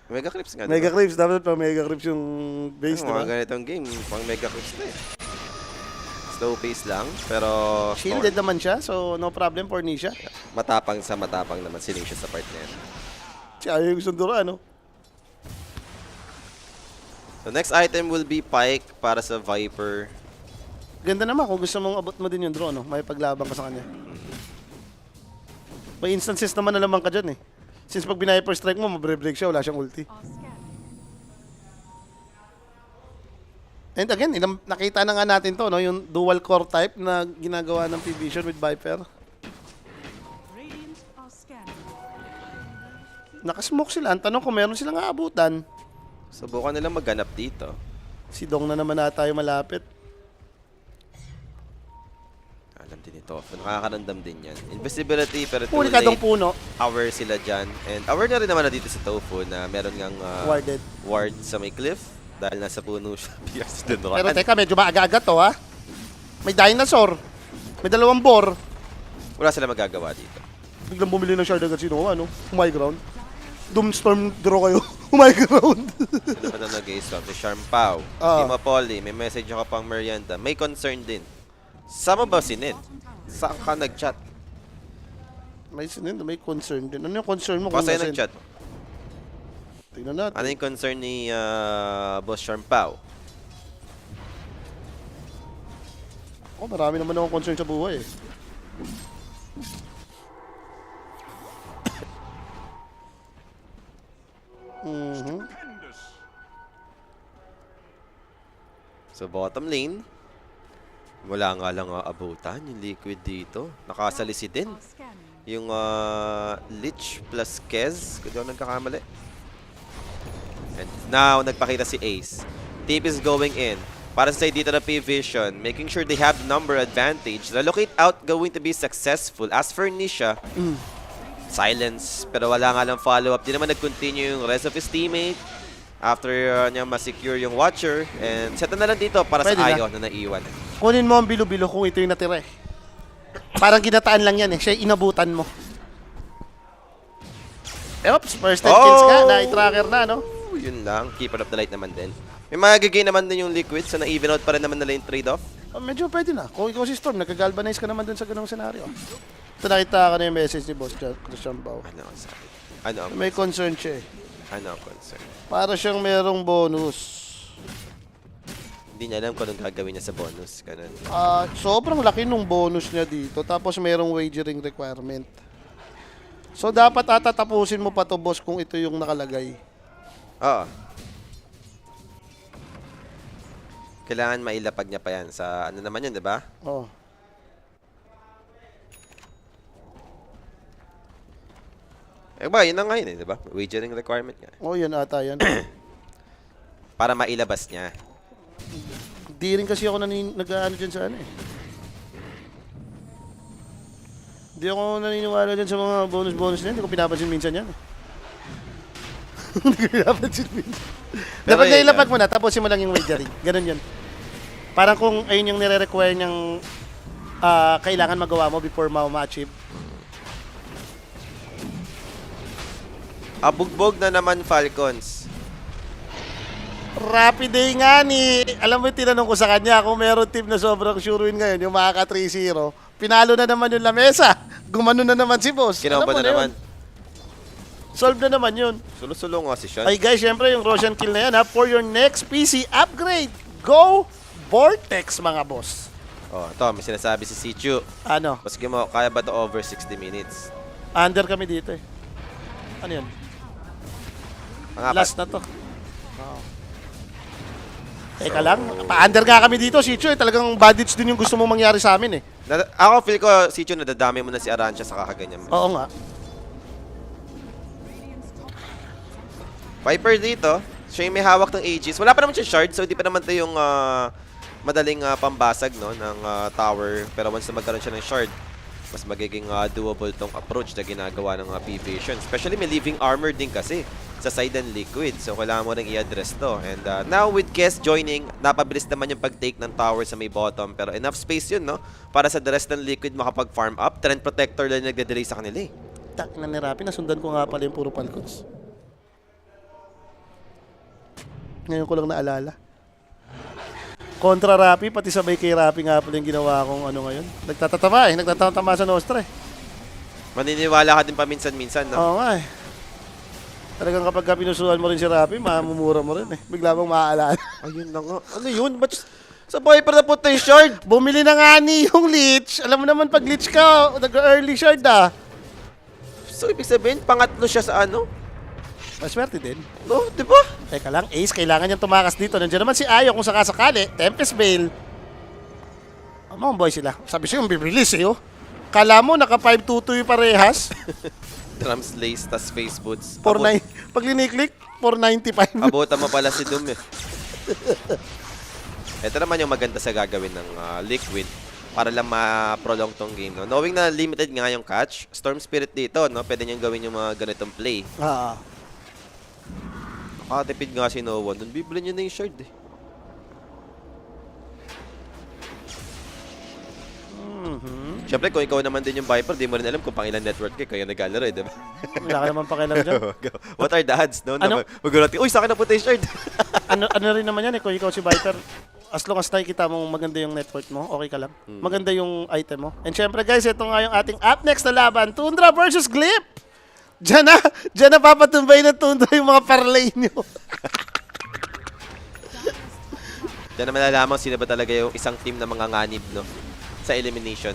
Mega Crips nga, Mega Crips, dapat pa Mega Crips yung base, diba? diba? Mga ganitong game, pang Mega Crips na eh. Slow pace lang, pero... Shielded naman siya, so no problem for Nisha. Matapang naman si Nisha sa part na yan. Siya yung sundura, no? So next item will be Pike para sa Viper. Ganda naman kung gusto mong abot mo din yung drone, no? May paglabang ka sa kanya. May instances naman na lamang ka dyan, eh. Since pag biniper strike mo, mabre-break siya, wala siyang ulti. Are scanning. And again, nakita na nga natin to, no? Yung dual core type na ginagawa ng P-Vision with Viper. Radiant are scanning. Nakasmoke sila. Ang tanong kung meron silang aabutan. Subukan nilang magganap dito. Si Dong na naman na tayo malapit. Alam din ito. Nakakaramdam din yan. Invisibility, pero too Puli ka dong late. puno. Aware sila dyan. And aware na rin naman na dito sa Tofu na meron ngang Warded. ward sa may cliff. Dahil nasa puno siya. Yes, Pero teka, medyo maaga-aga to, ha? May dinosaur. May dalawang boar. wala sila magagawa dito. Biglang bumili ng shard agad sino, ano? High ground. Doomstorm draw kayo. High ground. Ano nag-i-swap? Si Sharm Pao. Team Apolly. May message ako pang merienda. May concern din. Sama ba si Ned? Saan ka nag-chat? May concern din. Ano yung concern mo? kung Basta nasan? nag-chat. Tingnan natin. Ano yung concern ni Boss Sharm Pao? Oh, marami naman akong concern sa buhay eh. So bottom lane, wala nga lang abutan yung Liquid dito. Nakasalisi din. Are scanning. Yung Lich plus Kez, kung di ako nagkakamali. And now, nagpakita si Ace. Team is going in. Para sa dito na P-Vision, making sure they have number advantage. Relocate out going to be successful. As for Nisha, silence. Pero wala nga lang follow-up. Di naman nag-continue yung rest of his teammate. After niya ma-secure yung Watcher. And set na lang dito para Pwede sa na. Ayo na naiwan. Kunin mo ang bilo-bilo kung ito yung natira eh. Parang ginataan lang yan eh. Siya yung inabutan mo. Oops, first 10 kills ka. Na-tracker na, no? Yun lang. Keeper of the light naman din. May magiging naman din yung Liquid. So na-even out pa rin naman nila yung trade-off. Medyo pwede na. Kung ikaw si Storm, nag-galvanize ka naman dun sa ganung senaryo. Ito nakita ka na yung message ni Boss Christian Bao. Ano ang sabi? Ano ang May concern siya eh. Ano ang concern? Para siyang merong bonus. Hindi niya alam kung anong gagawin niya sa bonus. Ganun. Sobrang laki nung bonus niya dito. Tapos merong wagering requirement. So dapat atatapusin mo pa to, boss, kung ito yung nakalagay. Oo. Kailangan mailapag niya pa yan sa ano naman yun, di ba? Oh. Eh ba, yun na nga yun, di ba? Wagering requirement nga. Oh, yan ata yan. Para mailabas niya. Di rin kasi ako nag-ano dyan sa ano eh. Di ako naniniwala dyan sa mga bonus-bonus na yan. Hindi ko pinapansin minsan yan eh. Hindi ko pinapansin minsan. Pero Dapat yun, nailapag mo na, tapusin mo lang yung wagering. Ganun yun. Parang kung ayun yung nire-require niyang kailangan magawa mo before mo ma-achieve. Abugbog na naman Falcons. Rapid day nga ni, alam mo yung tinanong ko sa kanya kung meron team na sobrang sure win ngayon, yung makaka 3-0, pinalo na naman yung lamesa. Gumano na naman si boss. Kinaumba Alam mo na naman. yun. Solve na naman yun. Sulo-sulo nga si Sean. Ay guys, syempre yung Roshan kill na yan ha, for your next PC upgrade, go Vortex mga boss. Oh, ito, may sinasabi si Sichu. Ano? Maski mo, kaya ba to over 60 minutes? Under kami dito eh. Ano yun? Ang apat. Last na to. Wow. Teka lang, pa-under nga kami dito, Sicho eh. Talagang badage din yung gusto mong mangyari sa amin eh. Ako feel ko, Sichu, nadadami mo na si Arancia sa kakaganyan mo. Oo nga. Viper dito, siya yung may hawak ng Aegis. Wala pa naman siya shard, so hindi pa naman ito yung madaling pambasag no, ng tower. Pero once na magkaroon siya ng shard, mas magiging doable tong approach na ginagawa ng P-Vision. Especially may living armor din kasi sa side ng Liquid. So kailangan mo rin i-address to. And now with Kess joining, napabilis naman yung pag-take ng tower sa may bottom. Pero enough space yun, no? Para sa the rest ng Liquid makapag-farm up. Trend Protector lang yung nagde-delay sa kanila eh. Tak na ni Rapi, nasundan ko nga pala yung puro Falcons. Ngayon ko lang naalala. Kontra Rapi, pati sabay kay Rapi nga pala yung ginawa kong ano ngayon. Nagtatatama eh, nagtatatama sa Nostra eh. Maniniwala ka din paminsan-minsan, no? Oo nga eh. Talagang kapag pinusuhan mo rin si Rapi, mamumura mo rin eh. Bigla mong maaalala. Ayun na nga. Ano yun? Ba't sa Viper na punta yung shard? Bumili na nga ni yung leech. Alam mo naman pag leech ka, nag-early shard ah. So, ibig sabihin, pangatlo siya sa ano? Maswerte din. No, di ba? Teka lang, Ace, kailangan niyang tumakas dito. Nandiyan naman si Ayo kung sakasakali. Tempest Veil. Mga boy sila. Sabi siya yung bibilis eh oh. Kala mo naka 5-2-2 yung parehas. Drum slays, tas face boots. 4-9. Pag liniklik, 495. Abutan mo pala si Doom eh. Ito naman yung maganda sa gagawin ng Liquid para lang ma-prolong tong game. No? Knowing na limited nga yung catch, Storm Spirit dito, no? Pwede niyang gawin yung mga ganitong play. Nakatipid nga si No One. Doon bibili niya na yung shard eh. Siyempre, kung ikaw naman din yung Viper, di mo rin alam kung pang ilang network kaya nag-alaro eh, diba? Wala ka naman pakialam dyan. What are the odds, no? Ano? Magulat ka, uy, sa akin na punta yung shard. ano rin naman yan eh, kung ikaw si Viper, as long as nakikita mong maganda yung network mo, okay ka lang. Maganda yung item mo. And syempre guys, ito nga yung ating up next na laban, Tundra versus Glip! Diyan na papatumbay ng Tundra yung mga parlay nyo. Diyan naman nalaman sino ba talaga yung isang team na mga nganib, no? Sa elimination.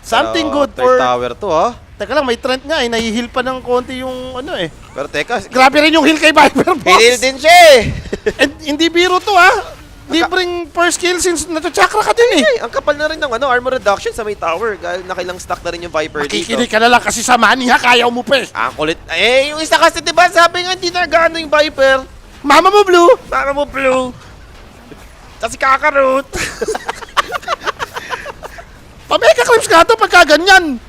Something Pero, good third for... tower to, ha? Teka lang, may trend nga eh, nahihil pa ng konti yung ano eh. Pero teka, Grabe rin yung heal kay Viper, boss! hinil din siya eh! And hindi biro to ha! Libreng first kill since natachakra ka din eh. Ay, ang kapal na rin ng armor reduction sa may tower. Dahil nakilang stock na rin yung Viper dito. Makikinig ka na lang kasi sa money ha, kaya mo pa eh. Ang kulit. Eh, yung isa kasi diba, sabi nga hindi na gaano yung Viper. Mama mo blue! Para mo blue. Kasi kakarot. Pameka clips ka to pagka ganyan.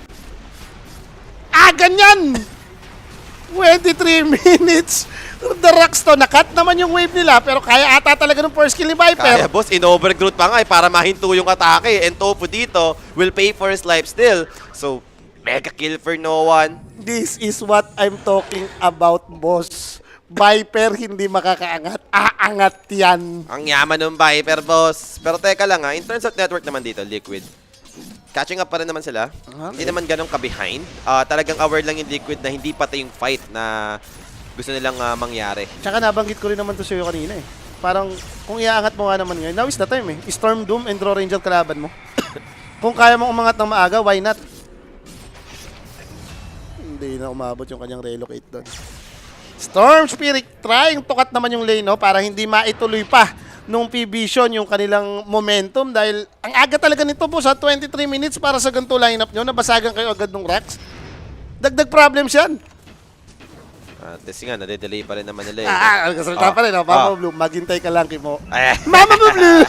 Ganyan! 23 minutes. The Rocks to, nakat naman yung wave nila pero kaya ata talaga ng first kill ni Kaya Viper. boss, in-overgrowth pa nga eh, para mahinto yung atake. And Tofu dito will pay for his life still. So, mega kill for no one. This is what I'm talking about, boss. Viper hindi makakaangat. Aangat yan. Ang yaman ng Viper, boss. Pero teka lang in terms of network naman dito, Liquid. Catching up pa rin naman sila. Hindi naman ganun ka-behind. Talagang aware lang yung Liquid na hindi patay yung fight na gusto nilang mangyari. Tsaka nabanggit ko rin naman to sa'yo kanina eh. Parang kung iaangat mo nga naman ngayon, now is the time eh. Storm Doom and Draw Ranger kalaban mo. Kung kaya mong umangat ng maaga, why not? Hindi na umabot yung kanyang relocate doon. Storm Spirit trying tukat naman yung lane no, para hindi maituloy pa nung P-Vision yung kanilang momentum dahil ang aga talaga nito po sa 23 minutes para sa ganito lineup nyo, nabasagan kayo agad ng Rax. Dagdag problems yan. Kasi nga, nade-delay pa rin naman nila eh. Nagkasalita pa rin. Mama Blue, maghintay ka lang, Kimo. Ay. Mama Blue!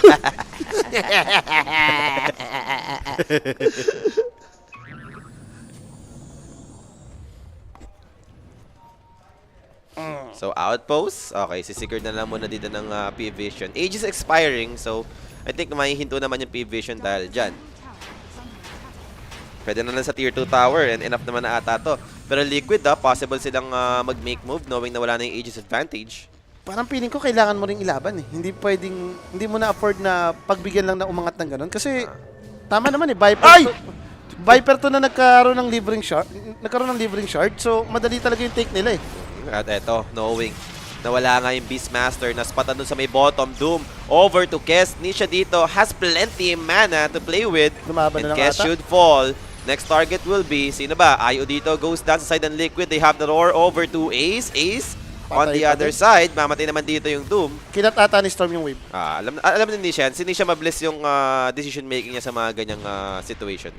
So, outpost. Okay, sisecure na lang muna dito ng P-Vision. Age is expiring, so I think mahihinto naman yung P-Vision dahil dyan. Pwede na lang sa tier 2 tower and enough naman na ata to. Pero Liquid, possible silang mag-make move knowing na wala na yung Aegis advantage. Parang feeling ko kailangan mo ring ilaban eh. Hindi mo na afford na pagbigyan lang na umangat ng ganun. Kasi, tama naman eh, Viper to na nagkaroon ng libreng shard. So, madali talaga yung take nila eh. At eto, knowing na wala nga yung Beastmaster na spatan dun sa may bottom. Doom over to Kess. Nisha dito has plenty mana to play with. Lumaban And na lang Kess ata. should fall. Next target will be, sino ba? Ayo dito goes down sa side ng Liquid. They have the roar over to Ace. Ace on Patay the pa other din. side. Mamatay naman dito yung Doom. Kinatata ni Storm yung wave. Alam ni Nisha, si Nisha mabless yung decision making niya sa mga ganyang situation.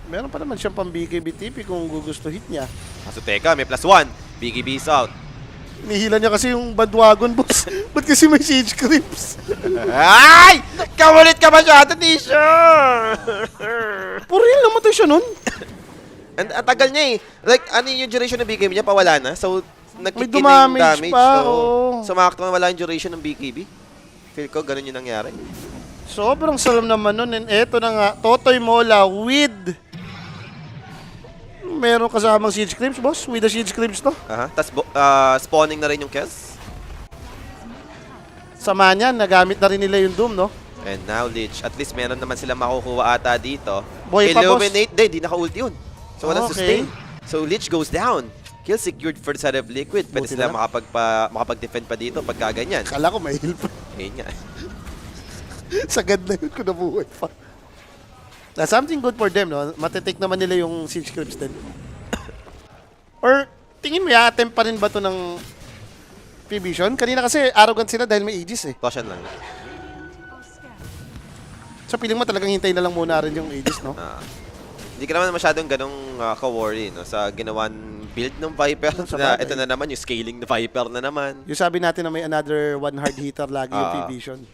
Meron pa naman siyang pang BKB TP kung gugustuhin niya. So teka, may +1. Biggie B's out. Nihila niya kasi yung bandwagon, boss. Ba't kasi may siege creeps? Ay! Kamulit ka masyado, Nisha! For real, namatay siya nun. And ang tagal niya eh. Like, ano yung duration ng BKB niya? Pawala na. So, nagkikin na yung dumamage damage. pa, So, oo. sumakto na wala yung duration ng BKB. Feel ko, ganun yung nangyari. Sobrang salam naman nun. And eto na nga, Totoy Mola with... Meron kasamang siege creeps, boss. With the siege creeps to. Tapos, spawning na rin yung Kess. Sama niyan, nagamit na rin nila yung Doom, no? And now, Lich. At least meron naman sila makukuha ata dito. Boy pa, boss. Illuminate din. Di naka-ult yun. So, walang Okay. sustain. So, Lich goes down. Kill secured for the side of Liquid. Pwede Buti sila na. makapag-defend pa dito pagka ganyan. Kala ko may heal pa. Ayun nga. Sagad na yun kung nabuhay pa. Na something good for them, no? Matitake naman nila yung siege creeps din. Or, tingin mo, i-attempt pa rin ba to ng P-Vision? Kanina kasi arrogant sila dahil may Aegis eh. Caution lang. Are scanned. So, piling mo talagang hintayin na lang muna rin yung Aegis, no? Hindi ka naman masyadong ganong ka-worry no, sa ginawan build ng Viper. Sa Na, bagay. ito na naman, yung scaling ng Viper na naman. Yung sabi natin na may another one hard hitter lagi yung P-Vision.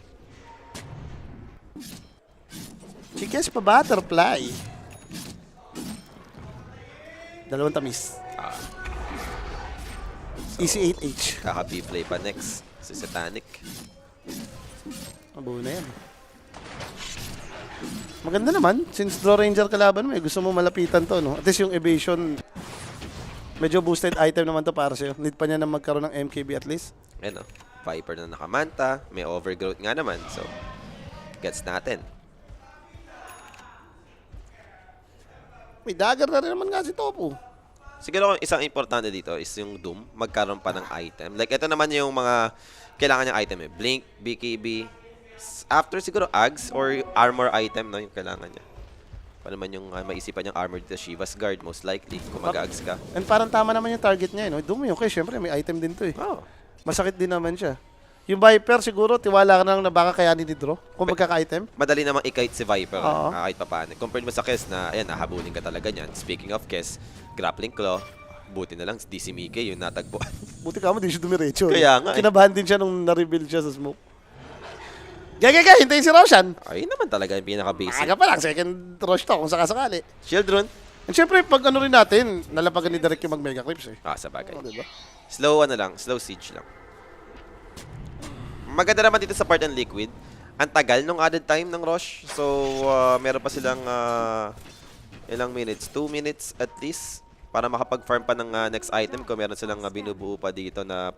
Chikes pa butterfly. Dalawang tamis. Easy 8H. Kaka-B-play pa next. Si Satanic. Mabuo na yan. Maganda naman. Since Draw Ranger kalaban mo, gusto mo malapitan to, no? At least yung evasion, medyo boosted item naman to para sa'yo. Need pa niya na magkaroon ng MKB at least. Ayun o. Viper na nakamanta. May overgrowth nga naman. So, gets natin. May dagger na rin naman nga si Topo. Siguro isang importante dito is yung Doom. Magkaroon pa ng item. Like, ito naman yung mga kailangan niyang item eh. Blink, BKB. After siguro Ags or armor item, no? Yung kailangan niya. Paano naman yung maisipan niyang armor dito? Shiva's Guard, most likely. Kung mag-Ags ka. And parang tama naman yung target niya, no? Doom yun. Okay, syempre may item din to eh. Oh. Masakit din naman siya. Yung Viper siguro, tiwala ka na lang na baka kayanin ni Draw kung magkaka-item. Madali namang i-kite si Viper. Oo. Kahit pa paano. Compared mo sa Kess na, ayan, nahabulin ka talaga niyan. Speaking of Kess, Grappling Claw, buti na lang DC Mickey yung natagpuan. Buti ka mo, di siya dumiretso. Kaya nga eh. Kinabahan din siya nung na-reveal siya sa smoke. Gaya, hintayin si Roshan. Ayun naman talaga yung pinaka-basic. Aga pa lang, second rush to kung sakasakali. Shield rune. And syempre, pag ano rin natin, nalapagan ni Derek yung mag-mega clips eh. Sa bagay. Oh, diba? Slow lang, slow siege lang. Maganda naman dito sa part ng Liquid. Ang tagal nung added time ng rush. So, meron pa silang ilang minutes? 2 minutes at least para makapag-farm pa ng next item kung meron silang binubuo pa dito na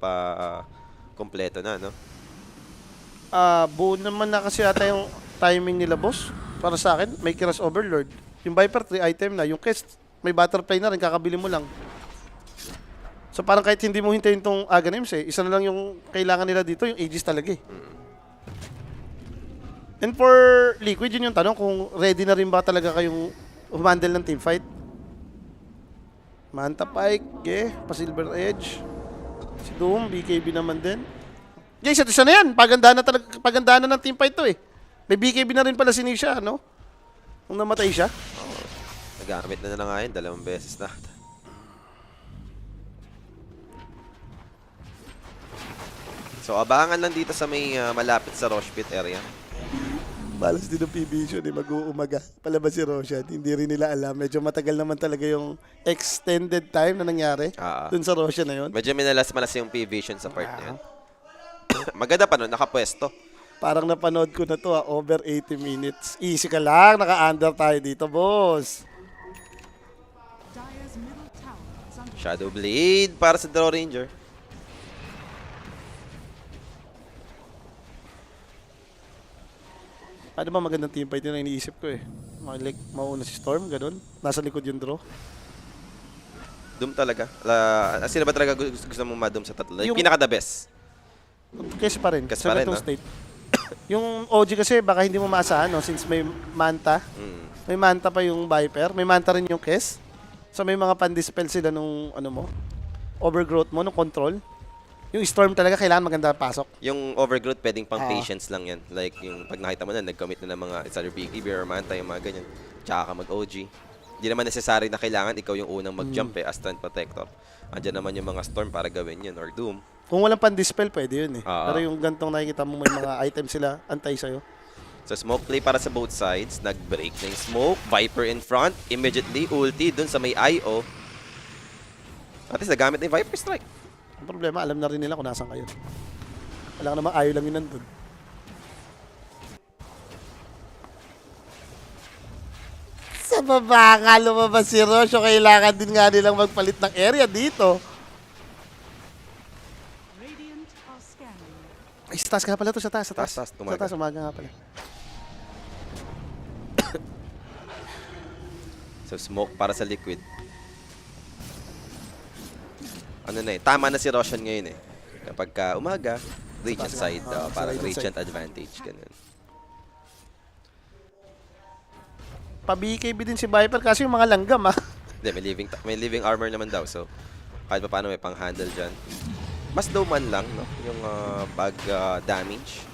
kompleto na, no? Buo naman na kasi ata yung timing nila, boss. Para sa akin, may Kiras Overlord. Yung Viper, 3 item na. Yung Kest, may Butterfly na rin, kakabili mo lang. So parang kahit hindi mo hintayin tong Aghanims eh, isa na lang yung kailangan nila dito, yung Aegis talaga eh. And for Liquid, yun yung tanong kung ready na rin ba talaga kayong humandle ng teamfight. Manta Pike, pa-Silver Edge. Si Doom, BKB naman din. Guys, ito siya na yan. Pagandaan na ng teamfight to eh. May BKB na rin pala si Nisha, no? Nung namatay siya. Nagamit na nga yun, 2 beses na. So, abangan lang dito sa may malapit sa Rosh Pit area. Balas din ng PB eh, mag-uumaga. Palabas si Roshan, hindi rin nila alam. Medyo matagal naman talaga yung extended time na nangyari dun sa Roshan na yun. Medyo minalas-malas yung P-Vision sa part na yan. Maganda pa nun, nakapwesto. Parang napanood ko na to over 80 minutes. Easy ka lang, naka-under tayo dito, boss. Dire's middle tower is under Shadow Blade para sa Draw Ranger. Ano ba magandang teamfight yun ang iniisip ko eh. Like, mauna si Storm, ganun. Nasa likod yung draw. Doom talaga. Sino ba talaga gusto mong ma-doom sa tatlo? Yung Yung- pinaka-the best. Kes pa rin. Kes sa pa rin, ganitong no? state. Yung OG kasi baka hindi mo maasahan, no? Since may Manta. Mm. May Manta pa yung Viper. May Manta rin yung Kes. So may mga pan-dispel sila nung ano mo. Overgrowth mo, nung control. Yung Storm talaga kailangan maganda pasok. Yung overgrowth, pwedeng pang Ah. patience lang yan. Like, yung pag nakita mo na, nag-commit na ng mga, it's either BKB or Manta, yung mga ganyan. Tsaka ka mag-OG. Hindi naman necessary na kailangan ikaw yung unang mag-jump as strength protector. Andiyan naman yung mga Storm para gawin yun, or Doom. Kung walang pan-dispel, pwede yun eh. Ah. Pero yung gantong nakikita mo, may mga items sila, antay sa'yo. So, smoke play para sa both sides. Nag-break na yung smoke. Viper in front. Immediately, ulti dun sa may IO. At least, nagamit na yung Viper Strike. Ang problema, alam na rin nila kung nasan kayo. Alam naman, ayaw lang yun nandun. Sa baba nga lumabas si Rosho, kailangan din nga nilang magpalit ng area dito. Radiant are scanning. Ay, sa taas nga pala to, sa taas, sa taas. Taas, Sa umaga. taas, umaga nga pala. So, smoke para sa Liquid. Ano na eh, tama na si Roshan ngayon eh. Kapag ka umaga, Radiant side, sa parang Radiant Radiant advantage, ganun. Pa-BKB din si Viper kasi yung mga langgam ah. Hindi, may living armor naman daw, so kahit pa paano may pang-handle dyan. Mas low man lang, no? Yung bag damage.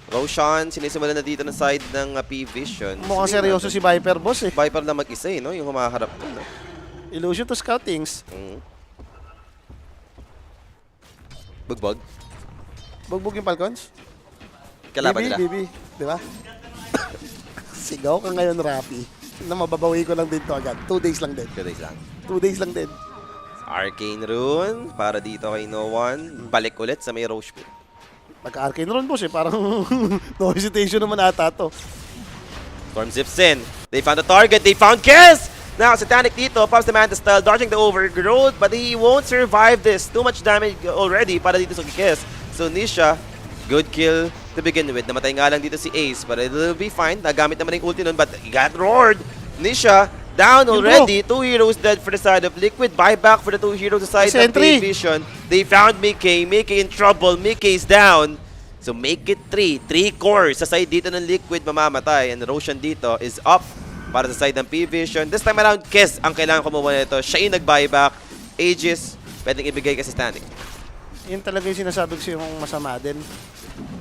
Roshan, sinisimulan na dito ng side ng P-Vision. Mukhang seryoso si Viper, boss eh. Viper lang mag-isa eh, no? Yung humaharap ko, no? Illusion to scoutings. Bugbog. Bugbog yung Falcons. Kalaban Bibi, nila. Bibi, di ba? Sigaw ka ngayon, Rapi. Na mababawi ko lang din to agad. 2 days lang din. 2 days lang. 2 days lang din. Arcane Rune para dito kay No One. Balik ulit sa may Roche Pit. Pagka-arcane ron, boss eh. Parang no hesitation naman ata to. Storm zips in. They found a target. They found Kess! Now, Satanic dito, pops the Manta style, dodging the overgrowth, but he won't survive this. Too much damage already para dito sa Kess. So, Nisha, good kill to begin with. Namatay nga lang dito si Ace, but it'll be fine. Nagamit naman yung ulti nun, but he got roared. Nisha, down already. 2 heroes dead for the side of Liquid. Buyback for the 2 heroes aside of Sentry. Vision. They found Mickey. Mickey in trouble. Mickey's down. So make it 3. 3 cores. Sa side dito ng Liquid, mamamatay. And Roshan dito is up para sa side ng P-Vision. This time around, Kess ang kailangan kumuha nito. Siya yung nag-buyback. Aegis, pwedeng ibigay kasi Static. Yun talaga yung sinasabi ko sa'yo yung masama din.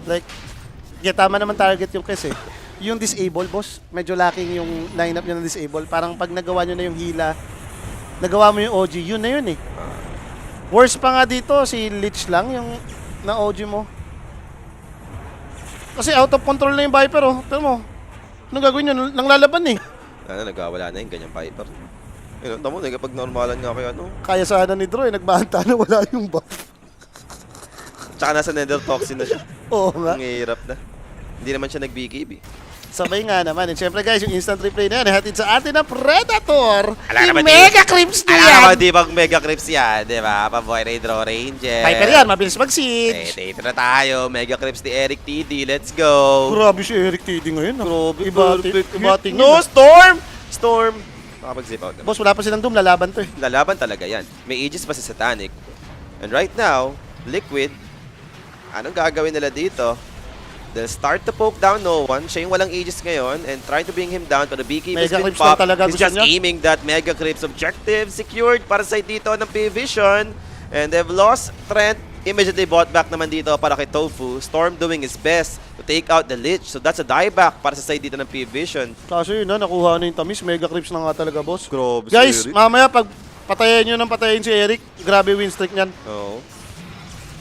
Like, tama naman target yung Kes eh. Yung disable, boss, medyo lacking yung lineup niya ng disable. Parang pag nagawa nyo na yung hila, nagawa mo yung OG, yun na yun eh. Worst pa nga dito, si Lich lang, yung na OG mo. Kasi out of control na yung Viper oh. Tignan mo, anong gagawin nyo? Nang lalaban eh. Ano, nagwawala na yung ganyang Viper. Yun, tamo, kapag normalan nga kayo, ano? Kaya sana ni Drew eh, nagbahanta na wala yung buff. Tsaka nasa Nether Toxin na siya. Oo nga. Ang hirap na. Hindi naman siya nag-BKB. Sabay nga naman. And syempre guys, yung instant replay na yan, hatid sa atin ng Predator. Alam naman Mega Crips na Alam mo, yan. di ba Mega Crips yan, di ba? Paboy na yung Draw Ranger. Viper yan, mabilis mag-siege. Dito na tayo. Mega Crips ni Eric TD. Let's go. Grabe si Eric TD ngayon. Grabe, Ibating No, Storm! Storm! Nakapag-zip out na. Boss, wala pa silang doom, lalaban to eh. Lalaban talaga yan. May Aegis pa si Satanic. And right now, Liquid, anong gagawin nila dito? They'll start to poke down No One. Siya yung walang Aegis ngayon and try to bring him down. Pero BKB has Mega been Crips lang popped. talaga He's gusto just niya. aiming that Mega Crips objective. Secured para sa dito ng P-Vision. And they've lost Trent. Immediately bought back naman dito para kay Tofu. Storm doing his best to take out the Lich. So that's a dieback para sa side dito ng P-Vision. Kaso yun na, nakuha na yung tamis. Mega Crips na nga talaga, boss. Grabe Guys, mamaya pag patayin nyo ng patayin si Eric, grabe win streak niyan. Oo.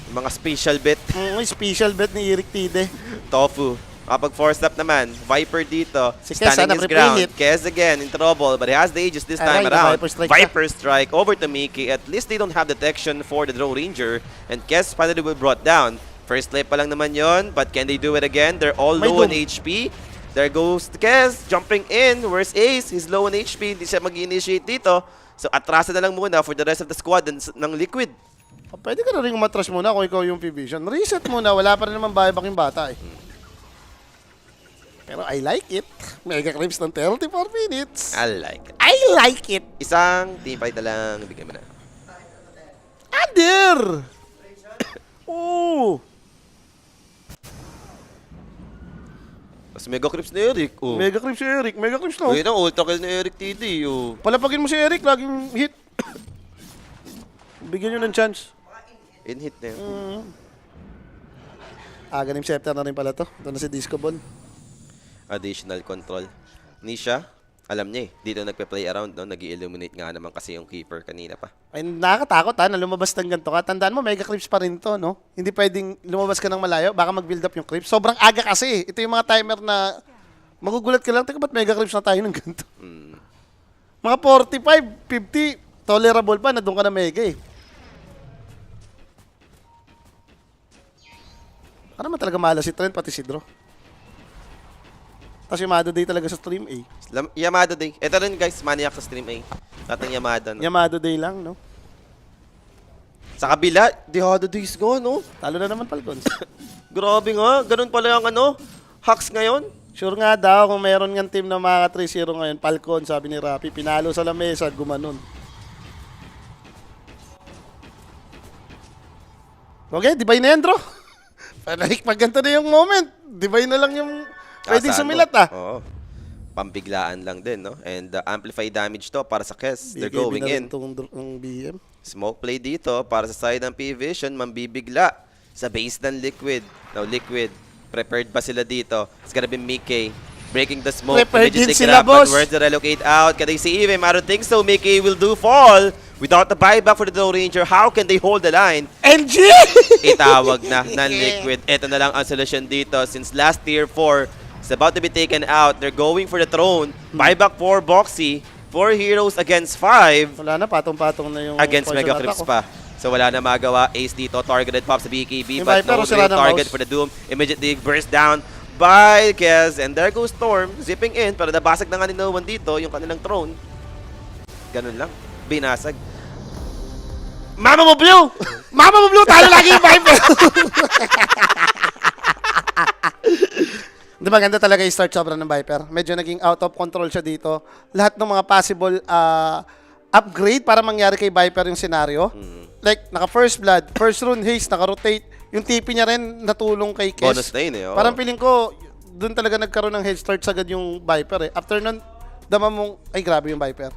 Mga special bet. Special bet ni Eric TD. Tofu. Kapag force up naman, Viper dito, Si Kes, standing his na-replay ground. hit. Kes again in trouble, but he has the Aegis this Aray, time around. Viper strike Viper strike over to Mickey. At least they don't have detection for the Draw Ranger. And Kes finally will brought down. First life pa lang naman yon, but can they do it again? They're all May low on doom. HP. There goes Kez, jumping in. Where's Ace? He's low on HP. Hindi siya mag-initiate dito. So, atrasa na lang muna for the rest of the squad ng Liquid. Pwede ka na rin umatras muna kung ikaw yung P-Vision. Reset muna, wala pa rin naman buyback yung bata eh. Pero I like it. Mega creeps ng 34 minutes. I like it. I like it. Isang team fight na lang. Bigyan mo na. Under! Ooh! Tapos mega creeps ni Eric. Oh. Mega creeps si Eric. Mega creeps no. Uy, ang ultra kill ni Eric TD. Oh. Palapagin mo si Eric, laging hit. Bigyan nyo ng chance. In-hit na yun. Ganim scepter na rin pala to. Ito na si Disco Ball. Additional control. Nisha, alam niya eh. Dito nagpe-play around, no? Nag-i-illuminate nga naman kasi yung keeper kanina pa. Ay, nakakatakot ha, na lumabas ng ganito ka. Tandaan mo, mega creeps pa rin to, no? Hindi pwedeng lumabas ka ng malayo, baka mag-build up yung creeps. Sobrang aga kasi. Ito yung mga timer na magugulat ka lang, teka ba't mega creeps na tayo ng ganito? Mga 45, 50, tolerable pa, na doon ka na mega eh. Ano naman talaga mahala si Trent, pati si Drew. Tapos yung Yamada Day talaga sa stream A. Yamada Day. Ito rin guys, maniac sa stream A. Dating Yamada. No? Yamada Day lang, no? Sa kabila, Yamada Days go, no? Talo na naman Falcons. Grabe nga, ganun pala yung hacks ngayon. Sure nga daw, kung meron ng team na maka 3-0 ngayon, Falcon, sabi ni Rapi, pinalo sa lamesa, gumanon. Okay, divine na yan, bro. Like, pag ganito na yung moment, divine na lang yung pwedeng Saan sumilat, mo? ah. Oo. Pambiglaan lang din, no? And amplify damage to para sa Kes. They're BKB going na rin in. Ang BM. Smoke play dito para sa side ng P-Vision, mambibigla sa base ng Liquid. Now, Liquid, prepared ba sila dito? It's gonna be Mickey breaking the smoke. Prepared Immediately din sila, grab, but boss. where to relocate out? Can they see him? I don't think so. Mickey will do fall. Without the buyback for the Doe Ranger, how can they hold the line? LG! Itawag na ng Liquid. Ito na lang ang solusyon dito. Since last tier 4 is about to be taken out, they're going for the throne. Buyback for Boxy. 4 heroes against 5. Wala na, patong-patong na yung Against poison Mega attack, Crips oh. pa. So wala na magawa. Ace dito, targeted pop sa BKB, Yung but Viper, no sira real ng target mouse. for the Doom. Immediately burst down by Kez. And there goes Storm, zipping in. Pero nabasag na nga ni Nowan dito, yung kanilang throne. Ganun lang. Binasag. Mama mo Blue! Mama mo Blue! Talo lagi yung Viper! Di ba ganda talaga yung start sobra ng Viper? Medyo naging out of control siya dito. Lahat ng mga possible upgrade para mangyari kay Viper yung scenario. Like, naka first blood, first rune haste, naka-rotate. Yung TP niya rin natulong kay Kes. Bonus na yun eh. Oh. Parang feeling ko, doon talaga nagkaroon ng head start sagad yung Viper eh. After nun, dama mong, ay grabe yung Viper.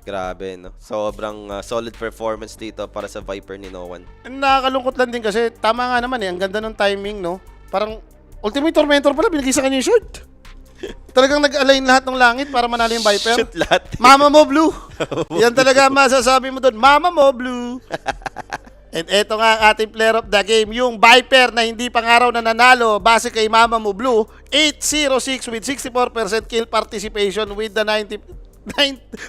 Grabe, no? Sobrang solid performance dito para sa Viper ni Nowan. Nakakalungkot lang din kasi, tama nga naman eh, ang ganda ng timing, no? Parang, Ultimate Tormentor pala, binigay sa kanya yung short. Talagang nag-align lahat ng langit para manalo yung Viper. Shoot lahat. Mama mo, Blue! Yan talaga masasabi mo doon, Mama mo, Blue! And eto nga ang ating player of the game, yung Viper na hindi pang araw na nanalo base kay Mama mo, Blue, 806 with 64% kill participation with the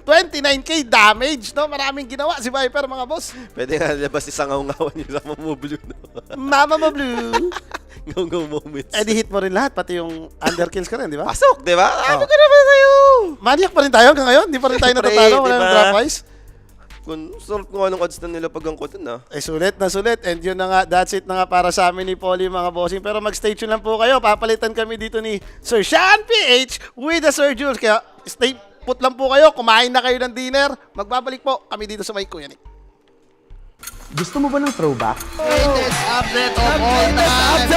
29k damage, no? Maraming ginawa si Viper, mga boss. Pwede nga labas isang ngaw-ngawan yung sa Mamo Blue, no? Mama mo, Blue! Ngaw-ngaw moments. Eh, di hit mo rin lahat, pati yung underkills ka rin, di ba? Pasok, di ba? Sabi Oh. ko naman sa'yo! Maniac pa rin tayo hanggang ngayon, di pa rin tayo Siyempre, natatalo, wala di nang ba? drop wise. Kung sort ko anong odds na nila pag ang kutin, ah. Eh, sulit na sulit. And yun na nga, that's it na nga para sa amin ni Polly, mga bossing. Pero mag-stay tuned lang po kayo. Papalitan kami dito ni Sir Sean PH with the Sir Jules. Kaya stay put lang po kayo. Kumain na kayo ng dinner. Magbabalik po kami dito sa may Kuya Nick. Gusto mo ba ng throwback? Latest update of all time.